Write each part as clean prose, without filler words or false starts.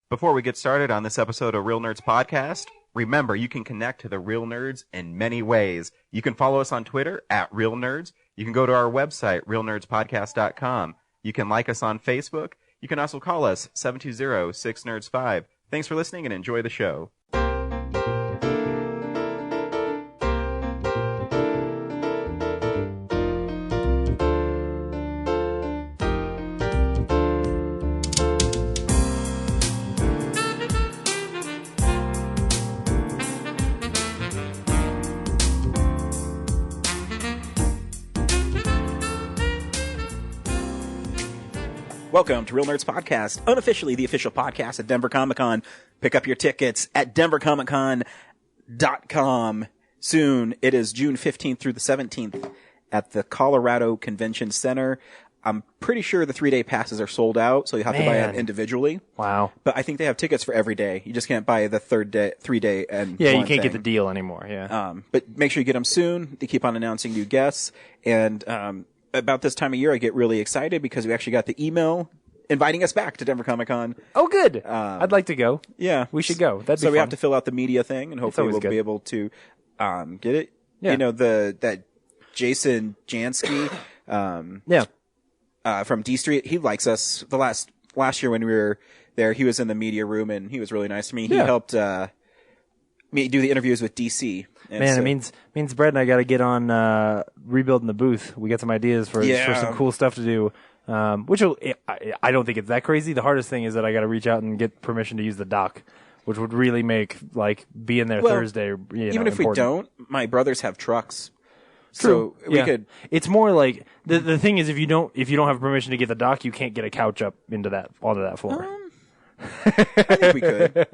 Before we get started on this episode of Real Nerds Podcast, remember you can connect to the Real Nerds in many ways. You can follow us on Twitter at Real Nerds. You can go to our website, realnerdspodcast.com. You can like us on Facebook. You can also call us 720-6nerds5. Thanks for listening and enjoy the show. Welcome to Real Nerds Podcast, unofficially the official podcast at Denver Comic-Con. Pick up your tickets at denvercomiccon.com. Soon, it is June 15th through the 17th at the Colorado Convention Center. I'm pretty sure the 3-day passes are sold out, so you have to buy them individually. Wow. But I think they have tickets for every day. You just can't buy the 3-day and yeah, one you can't thing. get the deal anymore, yeah. But make sure you get them soon. They keep on announcing new guests. And about this time of year, I get really excited because we actually got the email inviting us back to Denver Comic-Con. Oh, good. I'd like to go. Yeah. We should go. That'd be So we fun. have to fill out the media thing, and hopefully we'll good. be able to get it. Yeah. You know, that Jason Jansky Yeah. from D Street, he likes us. The last year when we were there, he was in the media room, and he was really nice to me. He Yeah. helped me do the interviews with DC. And Man, so- it means Brett and I got to get on rebuilding the booth. We got some ideas for some cool stuff to do. Which I don't think it's that crazy. The hardest thing is that I got to reach out and get permission to use the dock, which would really make like being there Thursday. Even if important. we don't, my brothers have trucks. True. So we Yeah. could. It's more like the thing is if you don't have permission to get the dock, you can't get a couch up onto that floor. I think we could.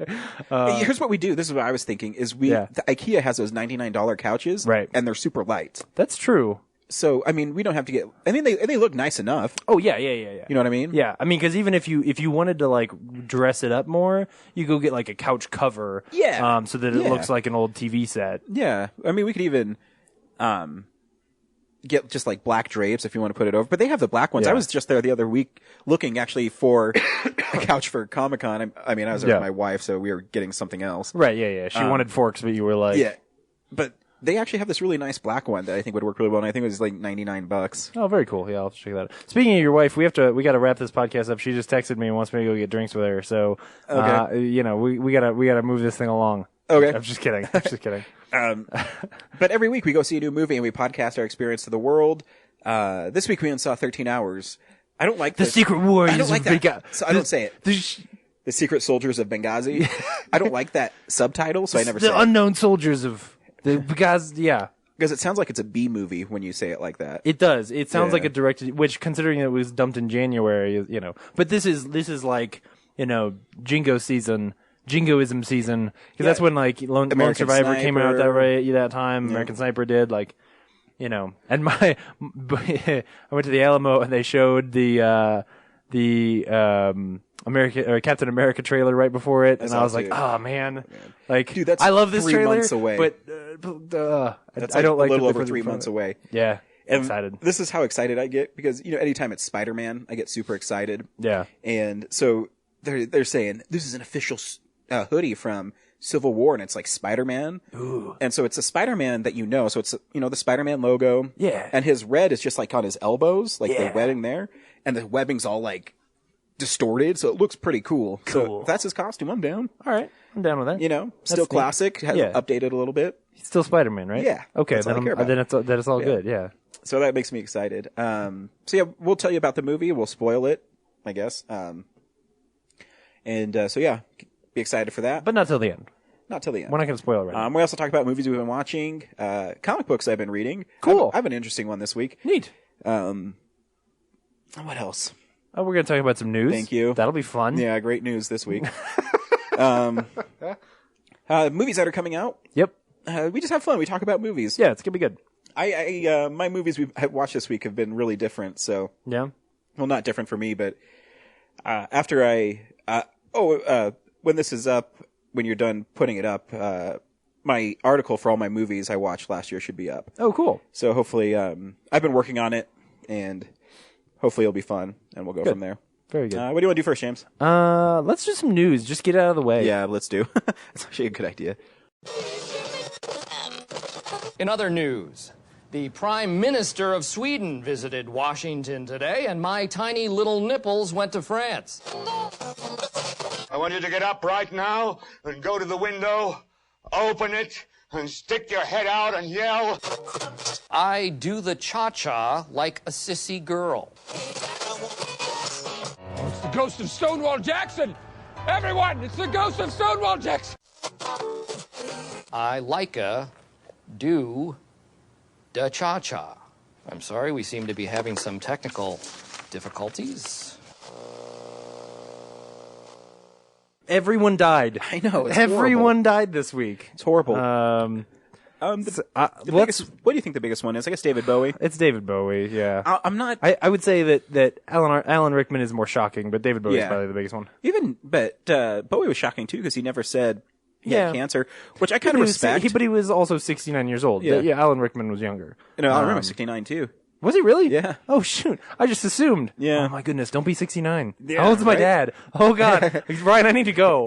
Here's what we do. This is what I was thinking: is Yeah. the IKEA has those $99 couches, Right. And they're super light. That's true. So I mean, we don't have to get. I mean, they look nice enough. Oh yeah. You know what I mean? Yeah, I mean, because even if you wanted to like dress it up more, you go get like a couch cover, Yeah. so that it Yeah. looks like an old TV set. Yeah. I mean, we could even get just like black drapes if you want to put it over. But they have the black ones. Yeah. I was just there the other week looking actually for a couch for Comic-Con. I mean, I was there with Yeah. my wife, so we were getting something else. Right? Yeah. She wanted forks, but you were like, Yeah. But they actually have this really nice black one that I think would work really well, and I think it was like $99. Oh, very cool. Yeah, I'll check that out. Speaking of your wife, we got to wrap this podcast up. She just texted me and wants me to go get drinks with her. So, Okay. we gotta move this thing along. Okay. I'm just kidding. But every week we go see a new movie and we podcast our experience to the world. This week we saw 13 Hours. I don't like The Secret Warriors I don't like of that. Benghazi. So I don't say it. The Secret Soldiers of Benghazi. I don't like that subtitle, so I never say The unknown soldiers of the because yeah. because it sounds like it's a B movie when you say it like that. It does. It sounds Yeah. like a directed, which considering it was dumped in January, But this is like Jingoism season, because that's when like Lone American Survivor came out Sniper. that time. American Sniper did and I went to the Alamo and they showed the Captain America trailer right before it, and saw I was it like, too. oh man, like Dude, that's I love this 3 trailer, months away. but That's I don't like a little that over they put it 3 in front months of it. away. Yeah, And excited. This is how excited I get because anytime it's Spider-Man, I get super excited. Yeah. And so they're saying this is an official hoodie from Civil War, and it's like Spider-Man. Ooh. And so it's a Spider-Man that so it's the Spider-Man logo. Yeah. And his red is just like on his elbows, like Yeah. the webbing there, and the webbing's all like distorted, so it looks pretty cool. So Cool. if that's his costume, I'm down. All right, I'm down with that. Still neat. classic, has Yeah. updated a little bit. He's still Spider-Man, right? Yeah, Okay, that's all I care about. then it's all good. Yeah. So that makes me excited. So yeah, we'll tell you about the movie. We'll spoil it, I guess. So yeah, be excited for that. But not till the end. Not till the end. We're not going to spoil it right now. We also talk about movies we've been watching, comic books I've been reading. Cool. I have an interesting one this week. Neat. What else? Oh, we're going to talk about some news. Thank you. That'll be fun. Yeah, great news this week. Movies that are coming out. Yep. We just have fun. We talk about movies. Yeah, it's going to be good. My movies we've watched this week have been really different. So, Yeah. well, not different for me, but after when this is up, when you're done putting it up, my article for all my movies I watched last year should be up. Oh, cool. So hopefully, I've been working on it, and hopefully it'll be fun, and we'll go from there. Very good. What do you want to do first, James? Let's do some news. Just get it out of the way. Yeah, let's do. That's actually a good idea. In other news, the Prime Minister of Sweden visited Washington today, and my tiny little nipples went to France. I want you to get up right now and go to the window, open it, and stick your head out and yell. I do the cha-cha like a sissy girl. Oh, it's the ghost of Stonewall Jackson! Everyone, it's the ghost of Stonewall Jackson! I like a do da cha-cha. I'm sorry, we seem to be having some technical difficulties. Everyone died. I know. It's Everyone died this week. It's horrible. The biggest, what do you think the biggest one is? I guess David Bowie. It's David Bowie, yeah. I'm not... I would say that Alan Rickman is more shocking, but David Bowie is probably the biggest one. But Bowie was shocking, too, because he never said he had cancer, which I kind of respect. But he was also 69 years old. Yeah. Alan Rickman was younger. No, Alan Rickman was 69, too. Was he really? Yeah. Oh, shoot. I just assumed. Yeah. Oh, my goodness. Don't be 69. Yeah, How old's my right? dad? Oh, God. Ryan, I need to go.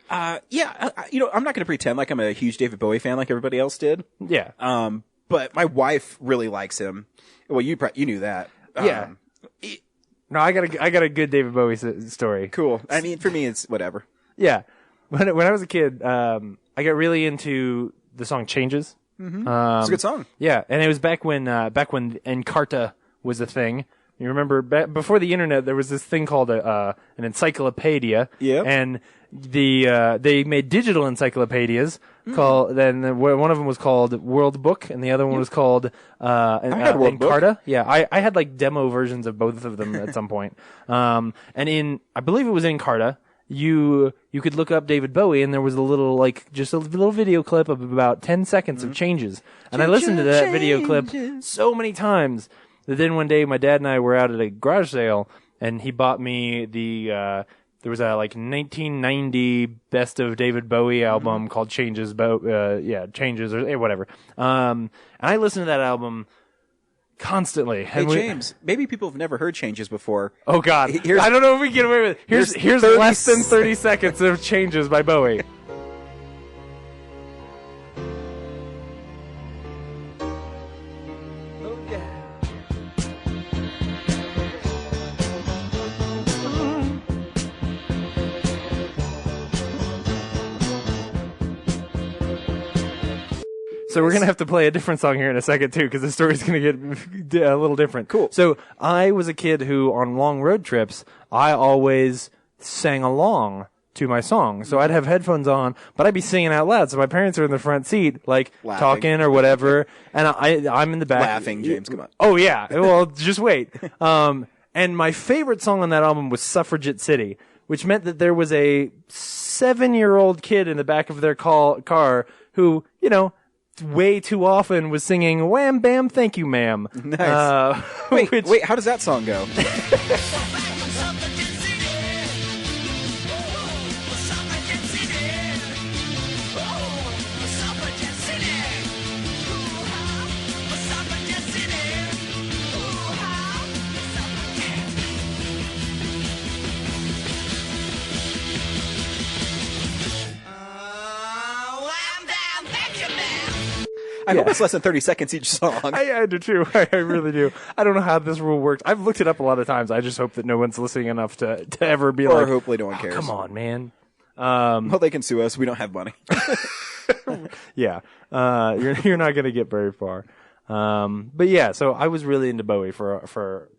I'm not going to pretend like I'm a huge David Bowie fan like everybody else did. Yeah. But my wife really likes him. Well, you knew that. Yeah. No, I got a good David Bowie story. Cool. I mean, for me, it's whatever. Yeah. When I was a kid, I got really into the song Changes. Mm-hmm. It's a good song. Yeah, and it was back when Encarta was a thing. You remember before the internet, there was this thing called an encyclopedia. Yeah. And they made digital encyclopedias then one of them was called World Book and the other one was called World Book. Encarta. Yeah, I had like demo versions of both of them at some point. And I believe it was Encarta. You could look up David Bowie and there was a little video clip of about 10 seconds of Changes. And I listened to that video clip so many times that then one day my dad and I were out at a garage sale and he bought me there was a 1990 best of David Bowie album called Changes, Changes or whatever. And I listened to that album constantly. Hey, James, maybe people have never heard Changes before. Oh, God. I don't know if we can get away with it. Here's less than 30 seconds of Changes by Bowie. So we're going to have to play a different song here in a second, too, because the story's going to get a little different. Cool. So I was a kid who, on long road trips, I always sang along to my song. So I'd have headphones on, but I'd be singing out loud. So my parents are in the front seat, like, laughing, talking or whatever, and I'm in the back. Laughing, James, come on. Oh, yeah. Well, just wait. And my favorite song on that album was Suffragette City, which meant that there was a 7-year-old kid in the back of their car who, way too often was singing "Wham Bam Thank You Ma'am." Nice. Wait, how does that song go? I hope it's less than 30 seconds each song. I do too. I really do. I don't know how this rule works. I've looked it up a lot of times. I just hope that no one's listening enough to ever be or like, hopefully no one cares. Come on, man. Well, they can sue us. We don't have money. Yeah. You're not going to get very far. But yeah, so I was really into Bowie for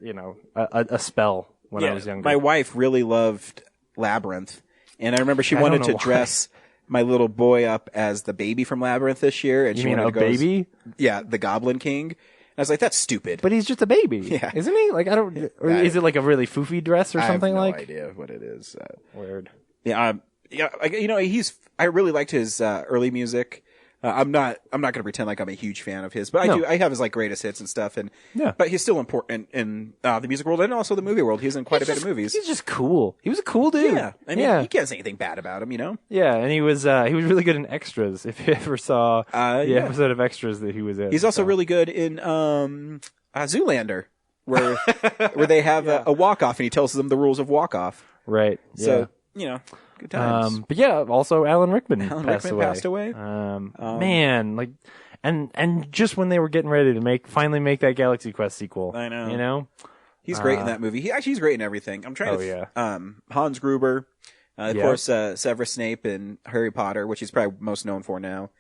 a spell when I was younger. My wife really loved Labyrinth, and I remember she wanted to dress my little boy up as the baby from Labyrinth this year. And you she mean wanted a to go baby? Yeah, the Goblin King. And I was like, that's stupid. But he's just a baby. Yeah. Isn't he? Like, I don't, or is it like a really foofy dress or something I have like? no idea what it is. Weird. Yeah. I really liked his, early music. I'm not going to pretend like I'm a huge fan of his, but I have his like greatest hits and stuff. And, but he's still important in, the music world and also the movie world. He's in quite a bit of movies. He's just cool. He was a cool dude. Yeah. I mean, you can't say anything bad about him, Yeah. And he was really good in Extras. If you ever saw the episode of Extras that he was in. He's also really good in, Zoolander. where they have a walk off, and he tells them the rules of walk off. Right. So good times. But yeah, also Alan Rickman passed away. Man, like, and just when they were getting ready to finally make that Galaxy Quest sequel, I know. You know, he's great in that movie. He's great in everything. I'm trying to. Hans Gruber, of course, Severus Snape in Harry Potter, which he's probably most known for now.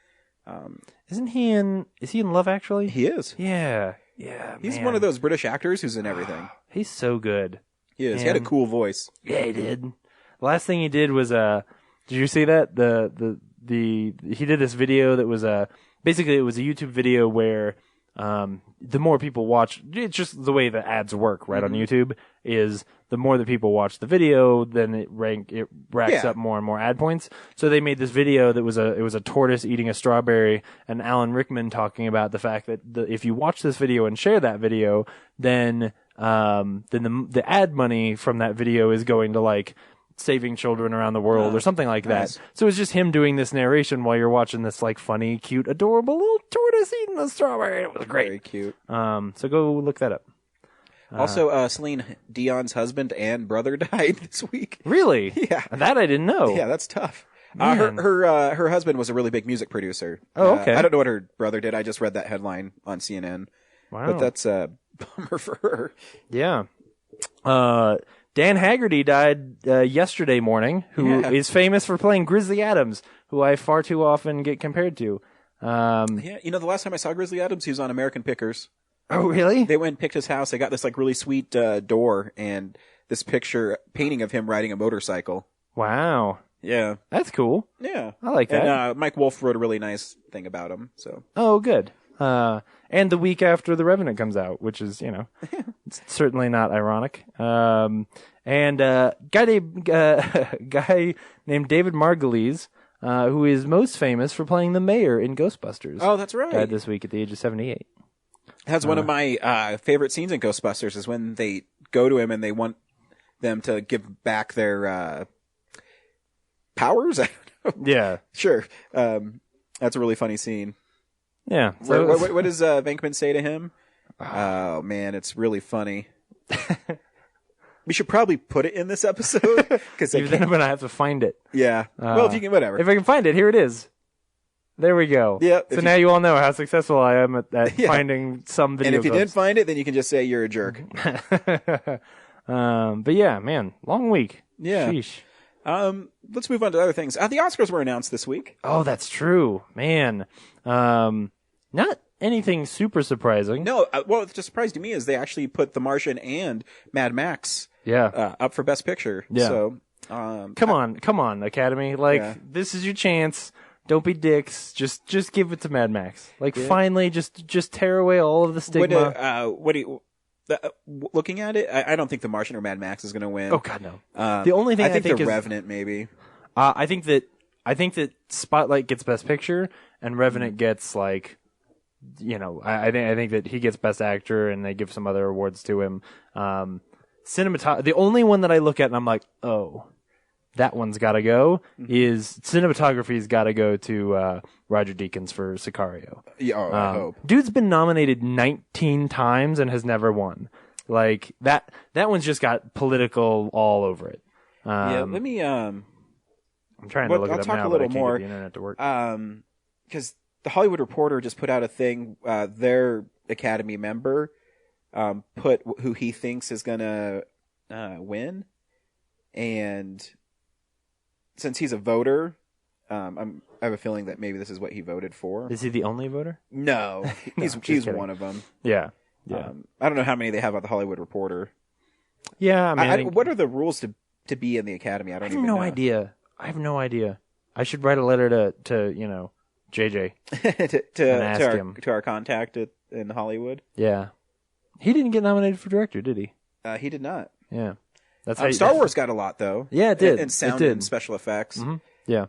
Is he in Love Actually? He is. Yeah. He's one of those British actors who's in everything. He's so good. He is. He had a cool voice. Yeah, he did. The last thing he did was did you see that? He did this video that was basically it was a YouTube video where the more people watch, it's just the way the ads work, right? On YouTube is the more that people watch the video, then it racks up more and more ad points. So they made this video that was a tortoise eating a strawberry, and Alan Rickman talking about the fact that if you watch this video and share that video, then the ad money from that video is going to like saving children around the world or something like that. So it's just him doing this narration while you're watching this like funny, cute, adorable little tortoise eating a strawberry. It was great. Very cute. So go look that up. Also, Celine Dion's husband and brother died this week. Really? Yeah. That I didn't know. Yeah, that's tough. Her husband was a really big music producer. Oh, okay. I don't know what her brother did. I just read that headline on CNN. Wow. But that's a bummer for her. Yeah. Dan Haggerty died yesterday morning, who is famous for playing Grizzly Adams, who I far too often get compared to. The last time I saw Grizzly Adams, he was on American Pickers. Oh, really? They went and picked his house. They got this like really sweet door and this painting of him riding a motorcycle. Wow. Yeah. That's cool. Yeah. I like that. And Mike Wolf wrote a really nice thing about him. So. Oh, good. And the week after The Revenant comes out, which is, it's certainly not ironic. And guy named David Margulies, who is most famous for playing the mayor in Ghostbusters. Oh, that's right. Died this week at the age of 78. That's one of my favorite scenes in Ghostbusters is when they go to him and they want them to give back their powers. I don't know. Yeah. Sure. That's a really funny scene. Yeah. So what does Venkman say to him? Oh man, it's really funny. We should probably put it in this episode because then I'm gonna have to find it. Yeah. Well, if you can, whatever. If I can find it, here it is. There we go. Yeah. So now you all know how successful I am at finding some video. And if you clips. didn't find it, then you can just say you're a jerk. But yeah, man, long week. Yeah. Sheesh. Let's move on to other things. The Oscars were announced this week. Oh, that's true, man. Not anything super surprising. No. What just surprised me is they actually put The Martian and Mad Max. Up for Best Picture. Yeah. So, come on, Academy. Like, this is your chance. Don't be dicks. Just give it to Mad Max. Like, finally, just tear away all of the stigma. What do you? Looking at it, I don't think The Martian or Mad Max is going to win. Oh God, no. The only thing I think The is Revenant, maybe. I think that Spotlight gets Best Picture and Revenant gets like, I think that he gets Best Actor and they give some other awards to him. The only one that I look at and I'm like, oh, that one's got to go is cinematography's got to go to Roger Deakins for Sicario. Yeah, I hope. Dude's been nominated 19 times and has never won. Like that one's just got political all over it. Let me. I'm trying to look it up now, a little but I can't more. get the internet to work. Because the Hollywood Reporter just put out a thing. Their Academy member put who he thinks is gonna win, and since he's a voter, I have a feeling that maybe this is what he voted for. Is he the only voter? No, he's one of them. Yeah. I don't know how many they have at the Hollywood Reporter. Yeah, I mean, what are the rules to be in the Academy? I have no idea. I have no idea. I should write a letter to JJ to our contact in Hollywood. Yeah, he didn't get nominated for director, did he? He did not. Yeah, that's Star Wars got a lot though. Yeah, it did. And sound and special effects. Mm-hmm. Yeah,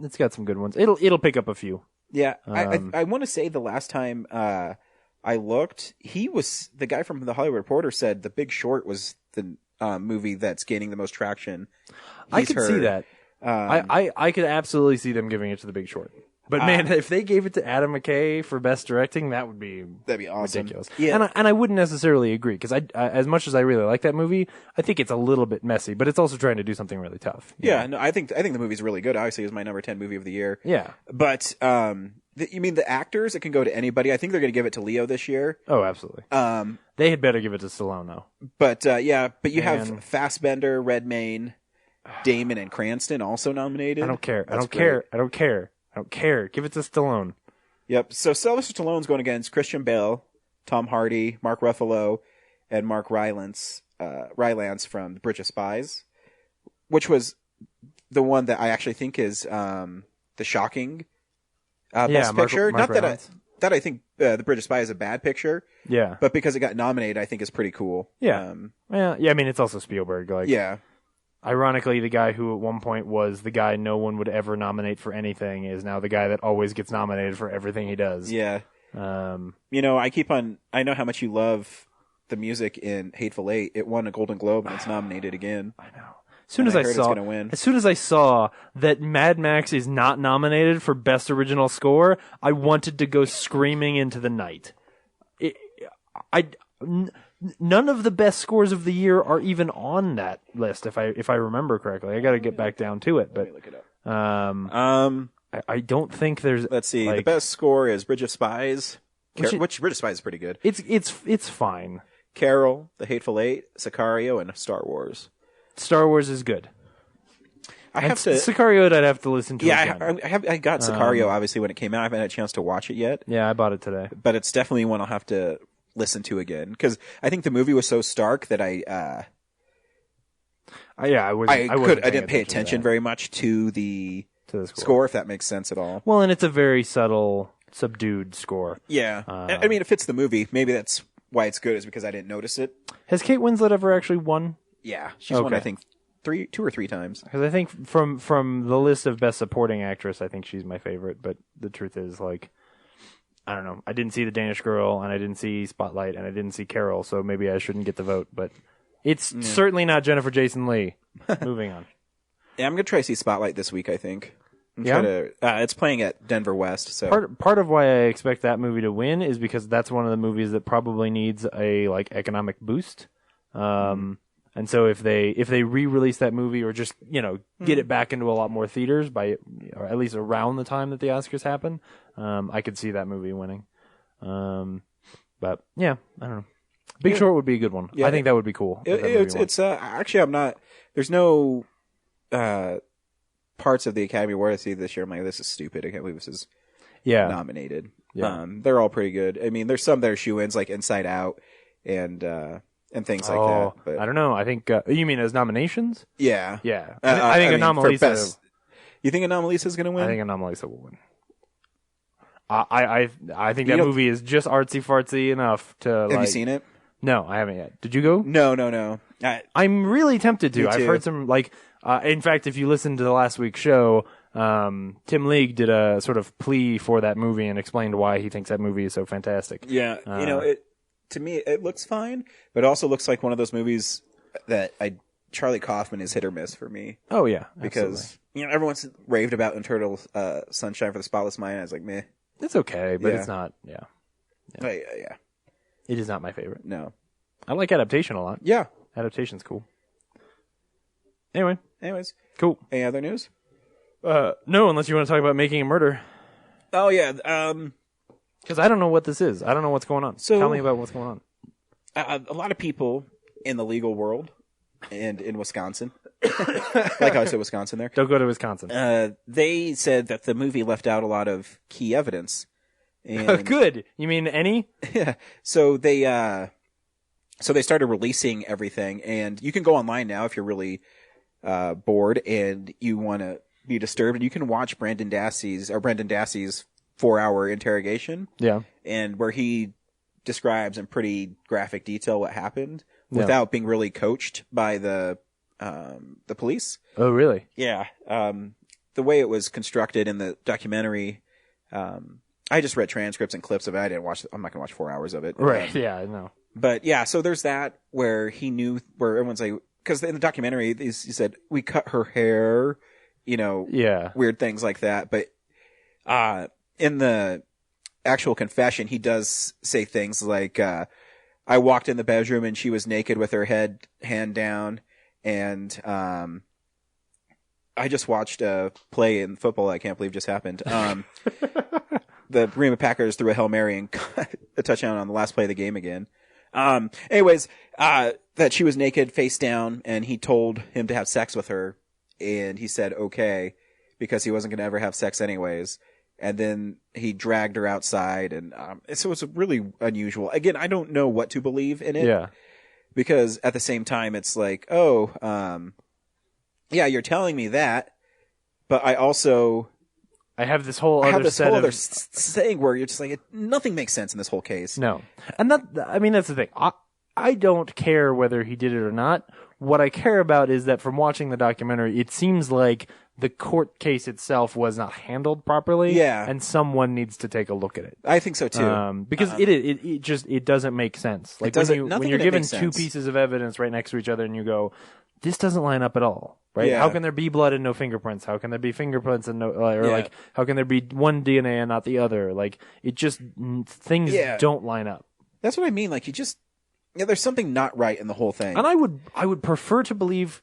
it's got some good ones. It'll pick up a few. Yeah, I want to say the last time I looked, the guy from the Hollywood Reporter said The Big Short was the movie that's gaining the most traction. I could see that. I could absolutely see them giving it to The Big Short. But man, if they gave it to Adam McKay for best directing, that'd be awesome. Ridiculous. Yeah, and I wouldn't necessarily agree because I as much as I really like that movie, I think it's a little bit messy, but it's also trying to do something really tough. Yeah, no, I think the movie's really good. Obviously, it was my number 10 movie of the year. Yeah, but you mean the actors? It can go to anybody. I think they're going to give it to Leo this year. Oh, absolutely. They had better give it to Stallone though. But you have Fassbender, Redmayne, Damon, and Cranston also nominated. I don't care. I don't care. Give it to Stallone. Yep. So Sylvester Stallone's going against Christian Bale, Tom Hardy, Mark Ruffalo, and Mark Rylance from The Bridge of Spies, which was the one that I actually think is the shocking best picture. Mark Not that I think The Bridge of Spies is a bad picture. Yeah. But because it got nominated, I think is pretty cool. Yeah. I mean, it's also Spielberg. Yeah. Ironically, the guy who at one point was the guy no one would ever nominate for anything is now the guy that always gets nominated for everything he does. Yeah. I know how much you love the music in Hateful Eight. It won a Golden Globe and it's nominated again. I know. As soon as I saw that Mad Max is not nominated for Best Original Score, I wanted to go screaming into the night. None of the best scores of the year are even on that list, if I remember correctly. I got to get back down to it, but let me look it up. I don't think there's. Let's see. The best score is Bridge of Spies, which Bridge of Spies is pretty good. It's fine. Carol, The Hateful Eight, Sicario, and Star Wars. Star Wars is good. Sicario, I'd have to listen to. Yeah, I got Sicario obviously when it came out. I haven't had a chance to watch it yet. Yeah, I bought it today, but it's definitely one I'll have to listen to again because I think the movie was so stark that I didn't pay attention very much to the score, if that makes sense at all. Well, and it's a very subtle, subdued score. Yeah, I mean, it fits the movie. Maybe that's why it's good, is because I didn't notice it. Has Kate Winslet ever actually won? Yeah, she's won, I think, 2 or 3 times. Because I think from the list of best supporting actress, I think she's my favorite. But the truth is, I don't know. I didn't see The Danish Girl, and I didn't see Spotlight, and I didn't see Carol, so maybe I shouldn't get the vote. But it's certainly not Jennifer Jason Leigh. Moving on. Yeah, I'm going to try to see Spotlight this week, I think. It's playing at Denver West. So part of why I expect that movie to win is because that's one of the movies that probably needs a economic boost. And so if they re-release that movie or just get it back into a lot more theaters or at least around the time that the Oscars happen, I could see that movie winning. But yeah, I don't know. Big Short would be a good one. Yeah, I think that would be cool. Actually, I'm not. There's no parts of the Academy Award I see this year. I'm like, this is stupid. I can't believe this is nominated. Yeah. They're all pretty good. I mean, there's some that are shoe-ins like Inside Out and things like that. But I don't know. I think you mean as nominations? Yeah. Yeah. I think Anomalisa. You think Anomalisa is going to win? I think Anomalisa will win. I think that movie is just artsy fartsy enough to. Have you seen it? No, I haven't yet. Did you go? No. I'm really tempted to. I've heard some in fact, if you listen to the last week's show, Tim League did a sort of plea for that movie and explained why he thinks that movie is so fantastic. Yeah, to me it looks fine, but it also looks like one of those movies that Charlie Kaufman is hit or miss for me. Oh yeah, because everyone's raved about Eternal Sunshine for the Spotless Mind. I was like, meh. It's okay, but it's not. Yeah. Yeah. It is not my favorite. No. I like Adaptation a lot. Yeah. Adaptation's cool. Anyways. Cool. Any other news? No, unless you want to talk about Making a Murder. Oh, yeah. Because I don't know what this is. I don't know what's going on. So, tell me about what's going on. A lot of people in the legal world and in Wisconsin, like how I said Wisconsin there. Don't go to Wisconsin. They said that the movie left out a lot of key evidence. And good. You mean any? Yeah. So they started releasing everything, and you can go online now if you're really bored and you want to be disturbed, and you can watch Brendan Dassey's 4-hour interrogation. Yeah. And where he describes in pretty graphic detail what happened without being really coached by the police. Oh, really? Yeah. The way it was constructed in the documentary, I just read transcripts and clips of it. I'm not going to watch 4 hours of it. Right. Yeah, I know. But yeah, so there's that where he knew, where everyone's like, because in the documentary, he said, we cut her hair, weird things like that. But in the actual confession, he does say things like, I walked in the bedroom and she was naked with her hand down, and I just watched a play in football I can't believe just happened. The Green Bay Packers threw a Hail Mary and got a touchdown on the last play of the game again. Anyways, that she was naked, face down, and he told him to have sex with her, and he said okay, because he wasn't going to ever have sex anyways. And then he dragged her outside, and so it was really unusual. Again, I don't know what to believe in it. Yeah. Because at the same time, it's like, yeah, you're telling me that, but I have this whole other thing where you're just like, nothing makes sense in this whole case. No. And that's the thing. I don't care whether he did it or not. What I care about is that from watching the documentary, it seems like the court case itself was not handled properly. Yeah. And someone needs to take a look at it. I think so too. Because it doesn't make sense. Like when you're given two pieces of evidence right next to each other and you go, this doesn't line up at all. Right? Yeah. How can there be blood and no fingerprints? How can there be fingerprints and no, like, how can there be one DNA and not the other? Like, it just, things don't line up. That's what I mean. Like, there's something not right in the whole thing. And I would prefer to believe,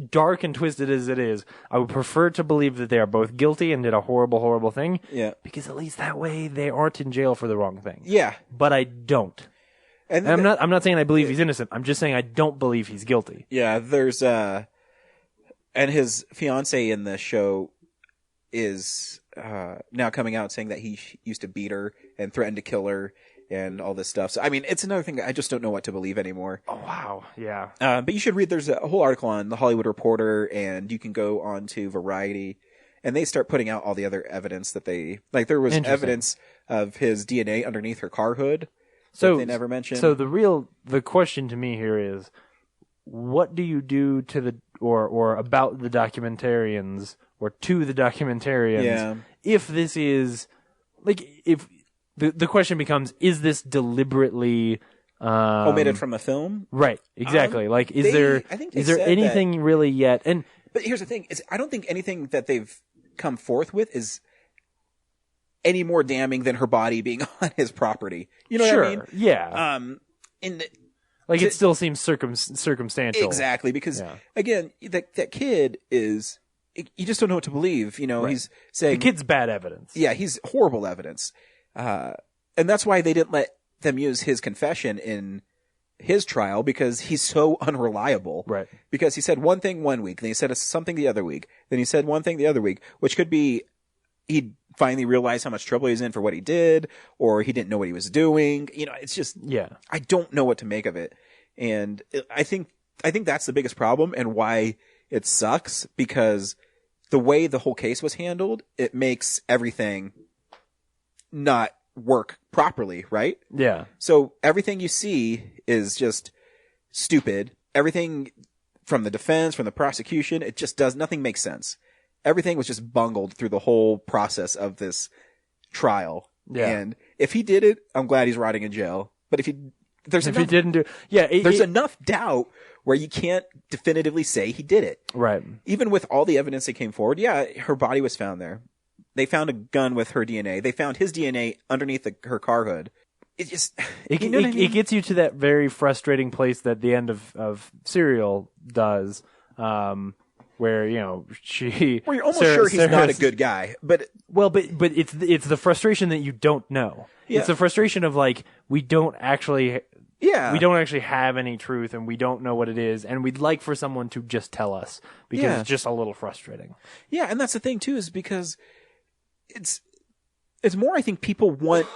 dark and twisted as it is, I would prefer to believe that they are both guilty and did a horrible, horrible thing. Yeah. Because at least that way they aren't in jail for the wrong thing. Yeah. But I don't. And I'm not saying I believe he's innocent. I'm just saying I don't believe he's guilty. Yeah, there's and his fiance in the show is now coming out saying that he used to beat her and threatened to kill her and all this stuff. So I mean, it's another thing I just don't know what to believe anymore. Oh wow, yeah. But you should read. There's a whole article on The Hollywood Reporter, and you can go on to Variety, and they start putting out all the other evidence that they like. There was evidence of his DNA underneath her car hood. So they never mentioned. So the question to me here is, what do you do to or about the documentarians or to the documentarians if this is like if the question becomes, is this deliberately omitted from the film? Right, exactly. Like is there anything really yet? But here's the thing: is I don't think anything that they've come forth with is any more damning than her body being on his property. You know what I mean? Yeah. It still seems circumstantial. Exactly, because again, that kid is, you just don't know what to believe. You know, he's saying the kid's bad evidence. Yeah, he's horrible evidence. And that's why they didn't let them use his confession in his trial, because he's so unreliable. Right. Because he said one thing one week, then he said something the other week, then he said one thing the other week, which could be he finally realized how much trouble he was in for what he did, or he didn't know what he was doing. You know, it's just, I don't know what to make of it. And I think that's the biggest problem and why it sucks, because the way the whole case was handled, it makes everything not work properly, right? Yeah. So everything you see is just stupid. Everything from the defense, from the prosecution, nothing makes sense. Everything was just bungled through the whole process of this trial. Yeah. And if he did it, I'm glad he's rotting in jail. But if he didn't do, there's enough doubt where you can't definitively say he did it. Right. Even with all the evidence that came forward, her body was found there. They found a gun with her DNA. They found his DNA underneath her car hood. It just, it gets you to that very frustrating place that the end of Serial does, where, you know, where you're almost sure he's not a good guy, but it's the frustration that you don't know. Yeah. It's the frustration of like, we don't actually have any truth, and we don't know what it is, and we'd like for someone to just tell us, because it's just a little frustrating. Yeah, and that's the thing too, is because it's more, I think people want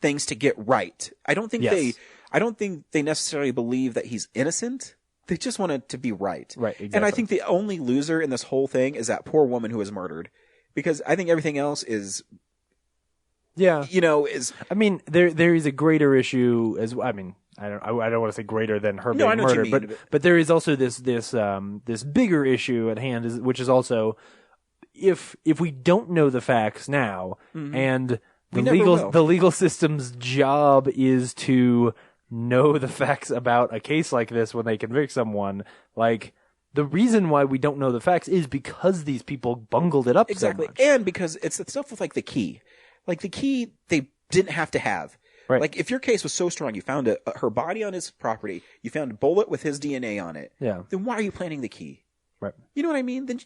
things to get right. I don't think they necessarily believe that he's innocent. They just want it to be right. Right, exactly. And I think the only loser in this whole thing is that poor woman who was murdered. Because I think everything else is... Yeah. You know, I mean, there is a greater issue as... I mean, I don't want to say greater than her being murdered, but there is also this bigger issue at hand, which is also, if we don't know the facts now, and the legal system's job is to know the facts about a case like this when they convict someone, like, the reason why we don't know the facts is because these people bungled it up exactly, so much. and because it's the stuff with like the key, they didn't have to have. Right. Like if your case was so strong, you found her body on his property, you found a bullet with his DNA on it. Yeah. Then why are you planting the key? Right. You know what I mean? Then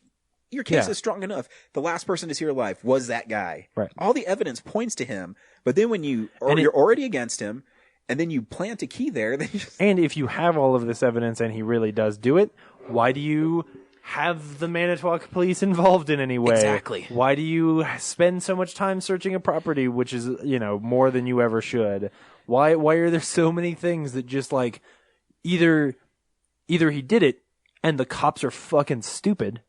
your case is strong enough. The last person to see her alive was that guy. Right. All the evidence points to him, but then when you're already against him, and then you plant a key there, then and if you have all of this evidence and he really does do it, why do you have the Manitowoc police involved in any way? Exactly. Why do you spend so much time searching a property, which is, more than you ever should? Why are there so many things that just like either he did it and the cops are fucking stupid,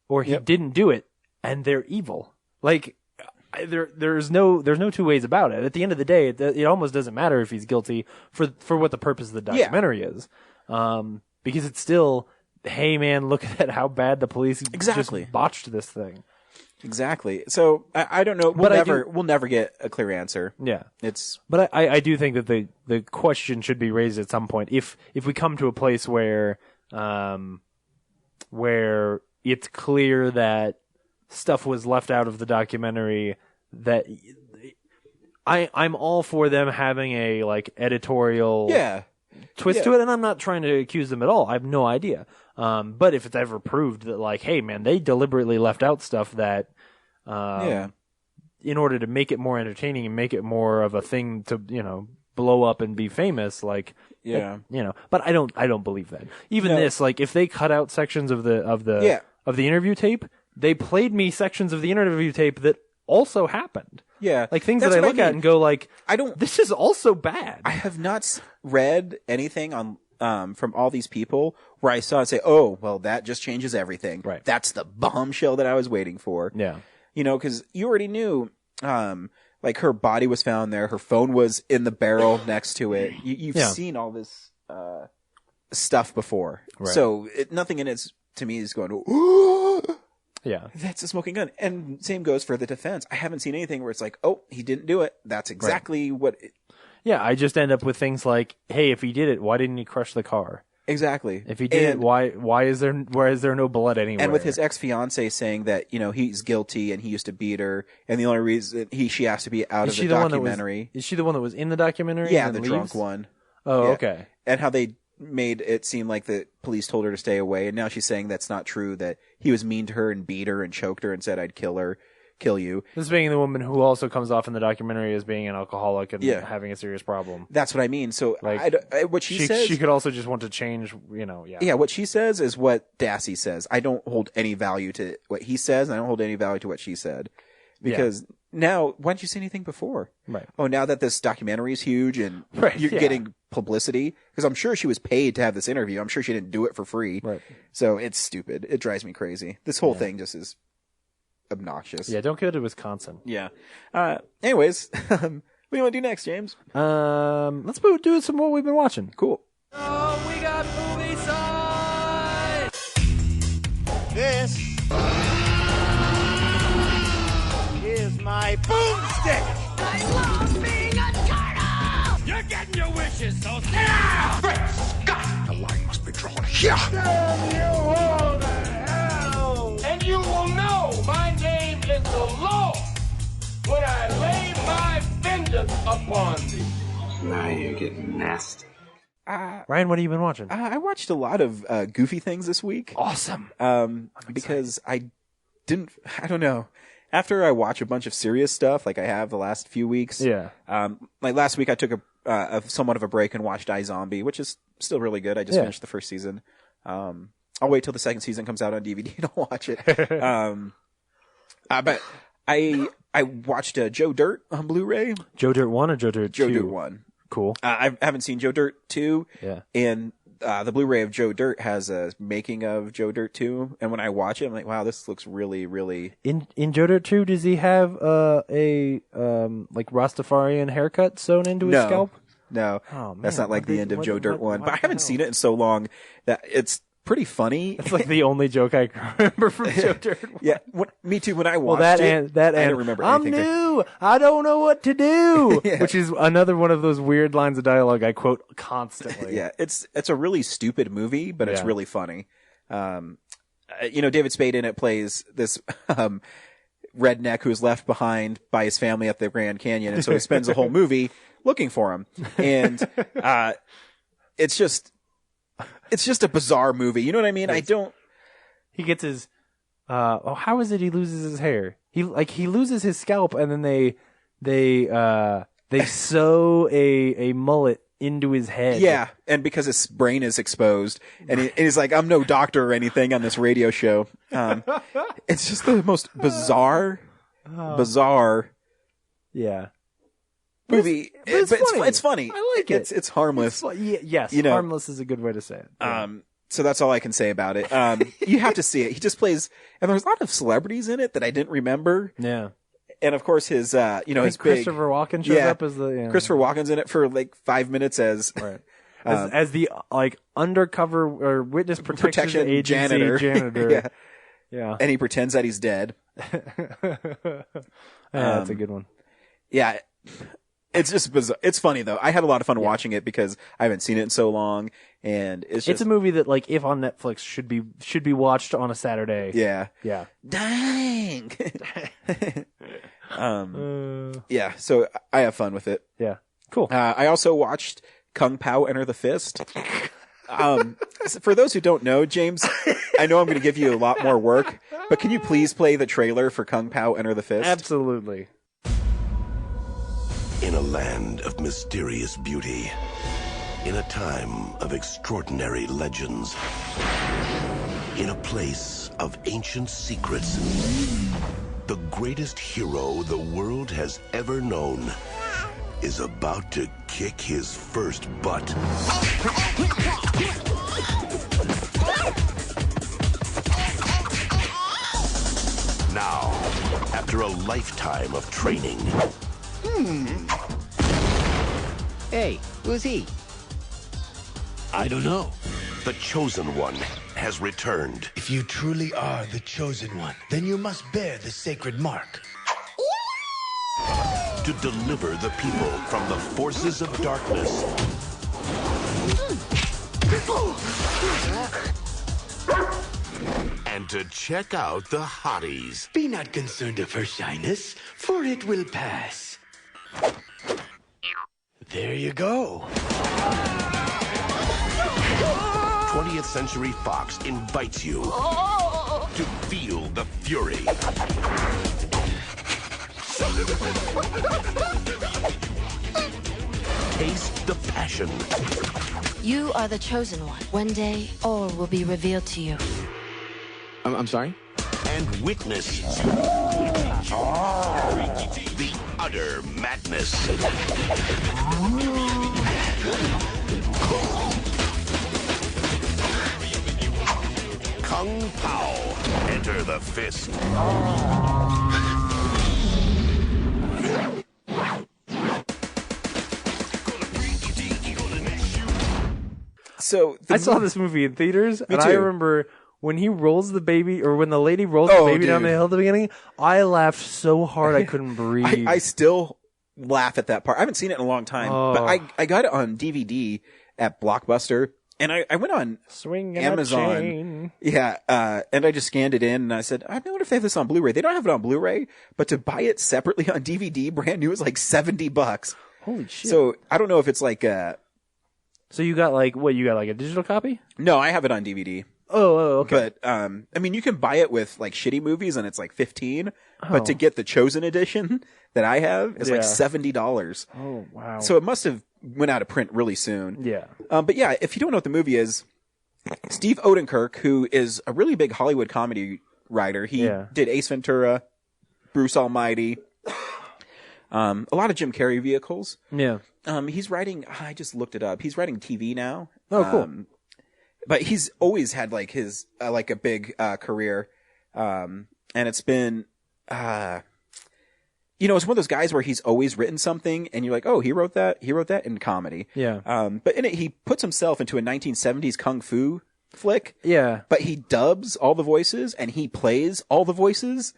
or he didn't do it and they're evil? Like there's no two ways about it. At the end of the day, it almost doesn't matter if he's guilty for what the purpose of the documentary is, because it's still, hey man, look at how bad the police just botched this thing. Exactly. So I don't know. We'll never get a clear answer. Yeah, but I do think that the question should be raised at some point. If we come to a place where it's clear that stuff was left out of the documentary, that I'm all for them having a like editorial twist to it, and I'm not trying to accuse them at all. I have no idea. But if it's ever proved that like, hey man, they deliberately left out stuff that in order to make it more entertaining and make it more of a thing to, blow up and be famous, like, but I don't believe that. Even this, like, if they cut out sections of the interview tape, they played me sections of the interview tape that also happened. Yeah. Like things that I look at and go like, this is also bad. I have not read anything on, from all these people where I saw and say, oh, well, that just changes everything. Right. That's the bombshell that I was waiting for. Yeah. Cause you already knew, like her body was found there. Her phone was in the barrel next to it. You've seen all this, stuff before. Right. So nothing in it to me is going, yeah, that's a smoking gun. And same goes for the defense. I haven't seen anything where it's like, oh, he didn't do it. That's exactly what. Yeah, I just end up with things like, hey, if he did it, why didn't he crush the car? Exactly. If he did it, why is there no blood anywhere? And with his ex-fiance saying that, he's guilty and he used to beat her, and the only reason she has to be out of the documentary. Is she the one that was in the documentary? Yeah, the drunk one. Oh, okay. And how they made it seem like the police told her to stay away, and now she's saying that's not true, that he was mean to her and beat her and choked her and said, I'd kill you. This being the woman who also comes off in the documentary as being an alcoholic and having a serious problem. That's what I mean. So like, what she says, she could also just want to change, Yeah, what she says is what Dassey says. I don't hold any value to what he says, and I don't hold any value to what she said. Because now, why didn't you say anything before? Right. Oh, now that this documentary is huge and you're getting publicity, because I'm sure she was paid to have this interview. I'm sure she didn't do it for free. Right. So it's stupid. It drives me crazy. This whole thing just is obnoxious. Yeah, don't go to Wisconsin. Yeah. Anyways, what do you want to do next, James? Let's do some what we've been watching. Cool. Oh, we got movie side! This is my boomstick! I love being a turtle! You're getting your wishes, so sit down! Great Scott! The line must be drawn here. Damn you all to hell! And you will know my name is the Lord when I lay my vengeance upon thee. Now you're getting nasty. Ryan, what have you been watching? I watched a lot of goofy things this week. Awesome. Because I don't know. After I watch a bunch of serious stuff, like I have the last few weeks. Yeah. Like last week I took a somewhat of a break and watched iZombie, which is still really good. I just finished the first season. I'll wait till the second season comes out on DVD and I'll watch it. But I watched Joe Dirt on Blu-ray. Joe Dirt 1 or Joe Dirt 2? Joe Dirt 1. Cool. I haven't seen Joe Dirt 2. Yeah. And the Blu-ray of Joe Dirt has a making of Joe Dirt 2. And when I watch it, I'm like, wow, this looks really, really... In Joe Dirt 2, does he have a Rastafarian haircut sewn into his scalp? No. Oh, man. That's not like the end of Joe Dirt 1. But I haven't seen it in so long that it's pretty funny. It's like the only joke I can remember from Joe Dirt 1. Yeah, me too. When I watched I don't remember anything. I'm new. I don't know what to do. Which is another one of those weird lines of dialogue I quote constantly. Yeah, it's a really stupid movie, but it's really funny. David Spade in it plays this redneck who's left behind by his family at the Grand Canyon, and so he spends the whole movie looking for him. And it's just a bizarre movie. You know what I mean? He gets his. How is it he loses his hair? He loses his scalp, and then they sew a mullet into his head. Yeah, and because his brain is exposed, and he's like, I'm no doctor or anything on this radio show. It's just the most bizarre yeah movie. But it's funny. I like it. It's harmless. Yes, harmless is a good way to say it. So that's all I can say about it. You have to see it. He just plays, and there's a lot of celebrities in it that I didn't remember. Yeah. And of course his, his Christopher Walken shows up as the, Christopher Walken's in it for like 5 minutes as, right. As the undercover or witness protection agency janitor. Yeah. And he pretends that he's dead. That's a good one. Yeah. It's just bizarre. It's funny though. I had a lot of fun watching it because I haven't seen it in so long, and it's a movie that if on Netflix should be watched on a Saturday. Yeah. Yeah. Dang. Yeah. So I have fun with it. Yeah. Cool. I also watched Kung Pao Enter the Fist. For those who don't know, James, I know I'm going to give you a lot more work, but can you please play the trailer for Kung Pao Enter the Fist? Absolutely. In a land of mysterious beauty, in a time of extraordinary legends, in a place of ancient secrets, the greatest hero the world has ever known is about to kick his first butt. Now, after a lifetime of training... Hey, who's he? I don't know. The Chosen One has returned. If you truly are the Chosen One, then you must bear the sacred mark. To deliver the people from the forces of darkness. And to check out the hotties. Be not concerned of her shyness, for it will pass. There you go. 20th Century Fox invites you to feel the fury. Taste the passion. You are the Chosen One. One day, all will be revealed to you. I'm sorry? And witness the utter madness. Kung Pao, Enter the Fist. So I saw this movie in theaters, and I remember when he rolls the baby, or when the lady rolls the baby down the hill at the beginning, I laughed so hard I couldn't breathe. I still laugh at that part. I haven't seen it in a long time, but I got it on DVD at Blockbuster, and I went on Amazon. Yeah, and I just scanned it in, and I said, I wonder if they have this on Blu-ray. They don't have it on Blu-ray, but to buy it separately on DVD, brand new, is like $70. Holy shit. So I don't know if it's like So you got you got a digital copy? No, I have it on DVD. Oh, okay. But, I mean, you can buy it with like shitty movies and it's like $15, but to get the Chosen edition that I have is like $70. Oh, wow. So it must have went out of print really soon. Yeah. But yeah, if you don't know what the movie is, Steve Odenkirk, who is a really big Hollywood comedy writer, he did Ace Ventura, Bruce Almighty, a lot of Jim Carrey vehicles. Yeah. He's writing, I just looked it up. He's writing TV now. Oh, cool. But he's always had like his, like a big, career. And it's been, it's one of those guys where he's always written something and you're like, oh, he wrote that in comedy. Yeah. But in it, he puts himself into a 1970s kung fu flick. Yeah. But he dubs all the voices and he plays all the voices.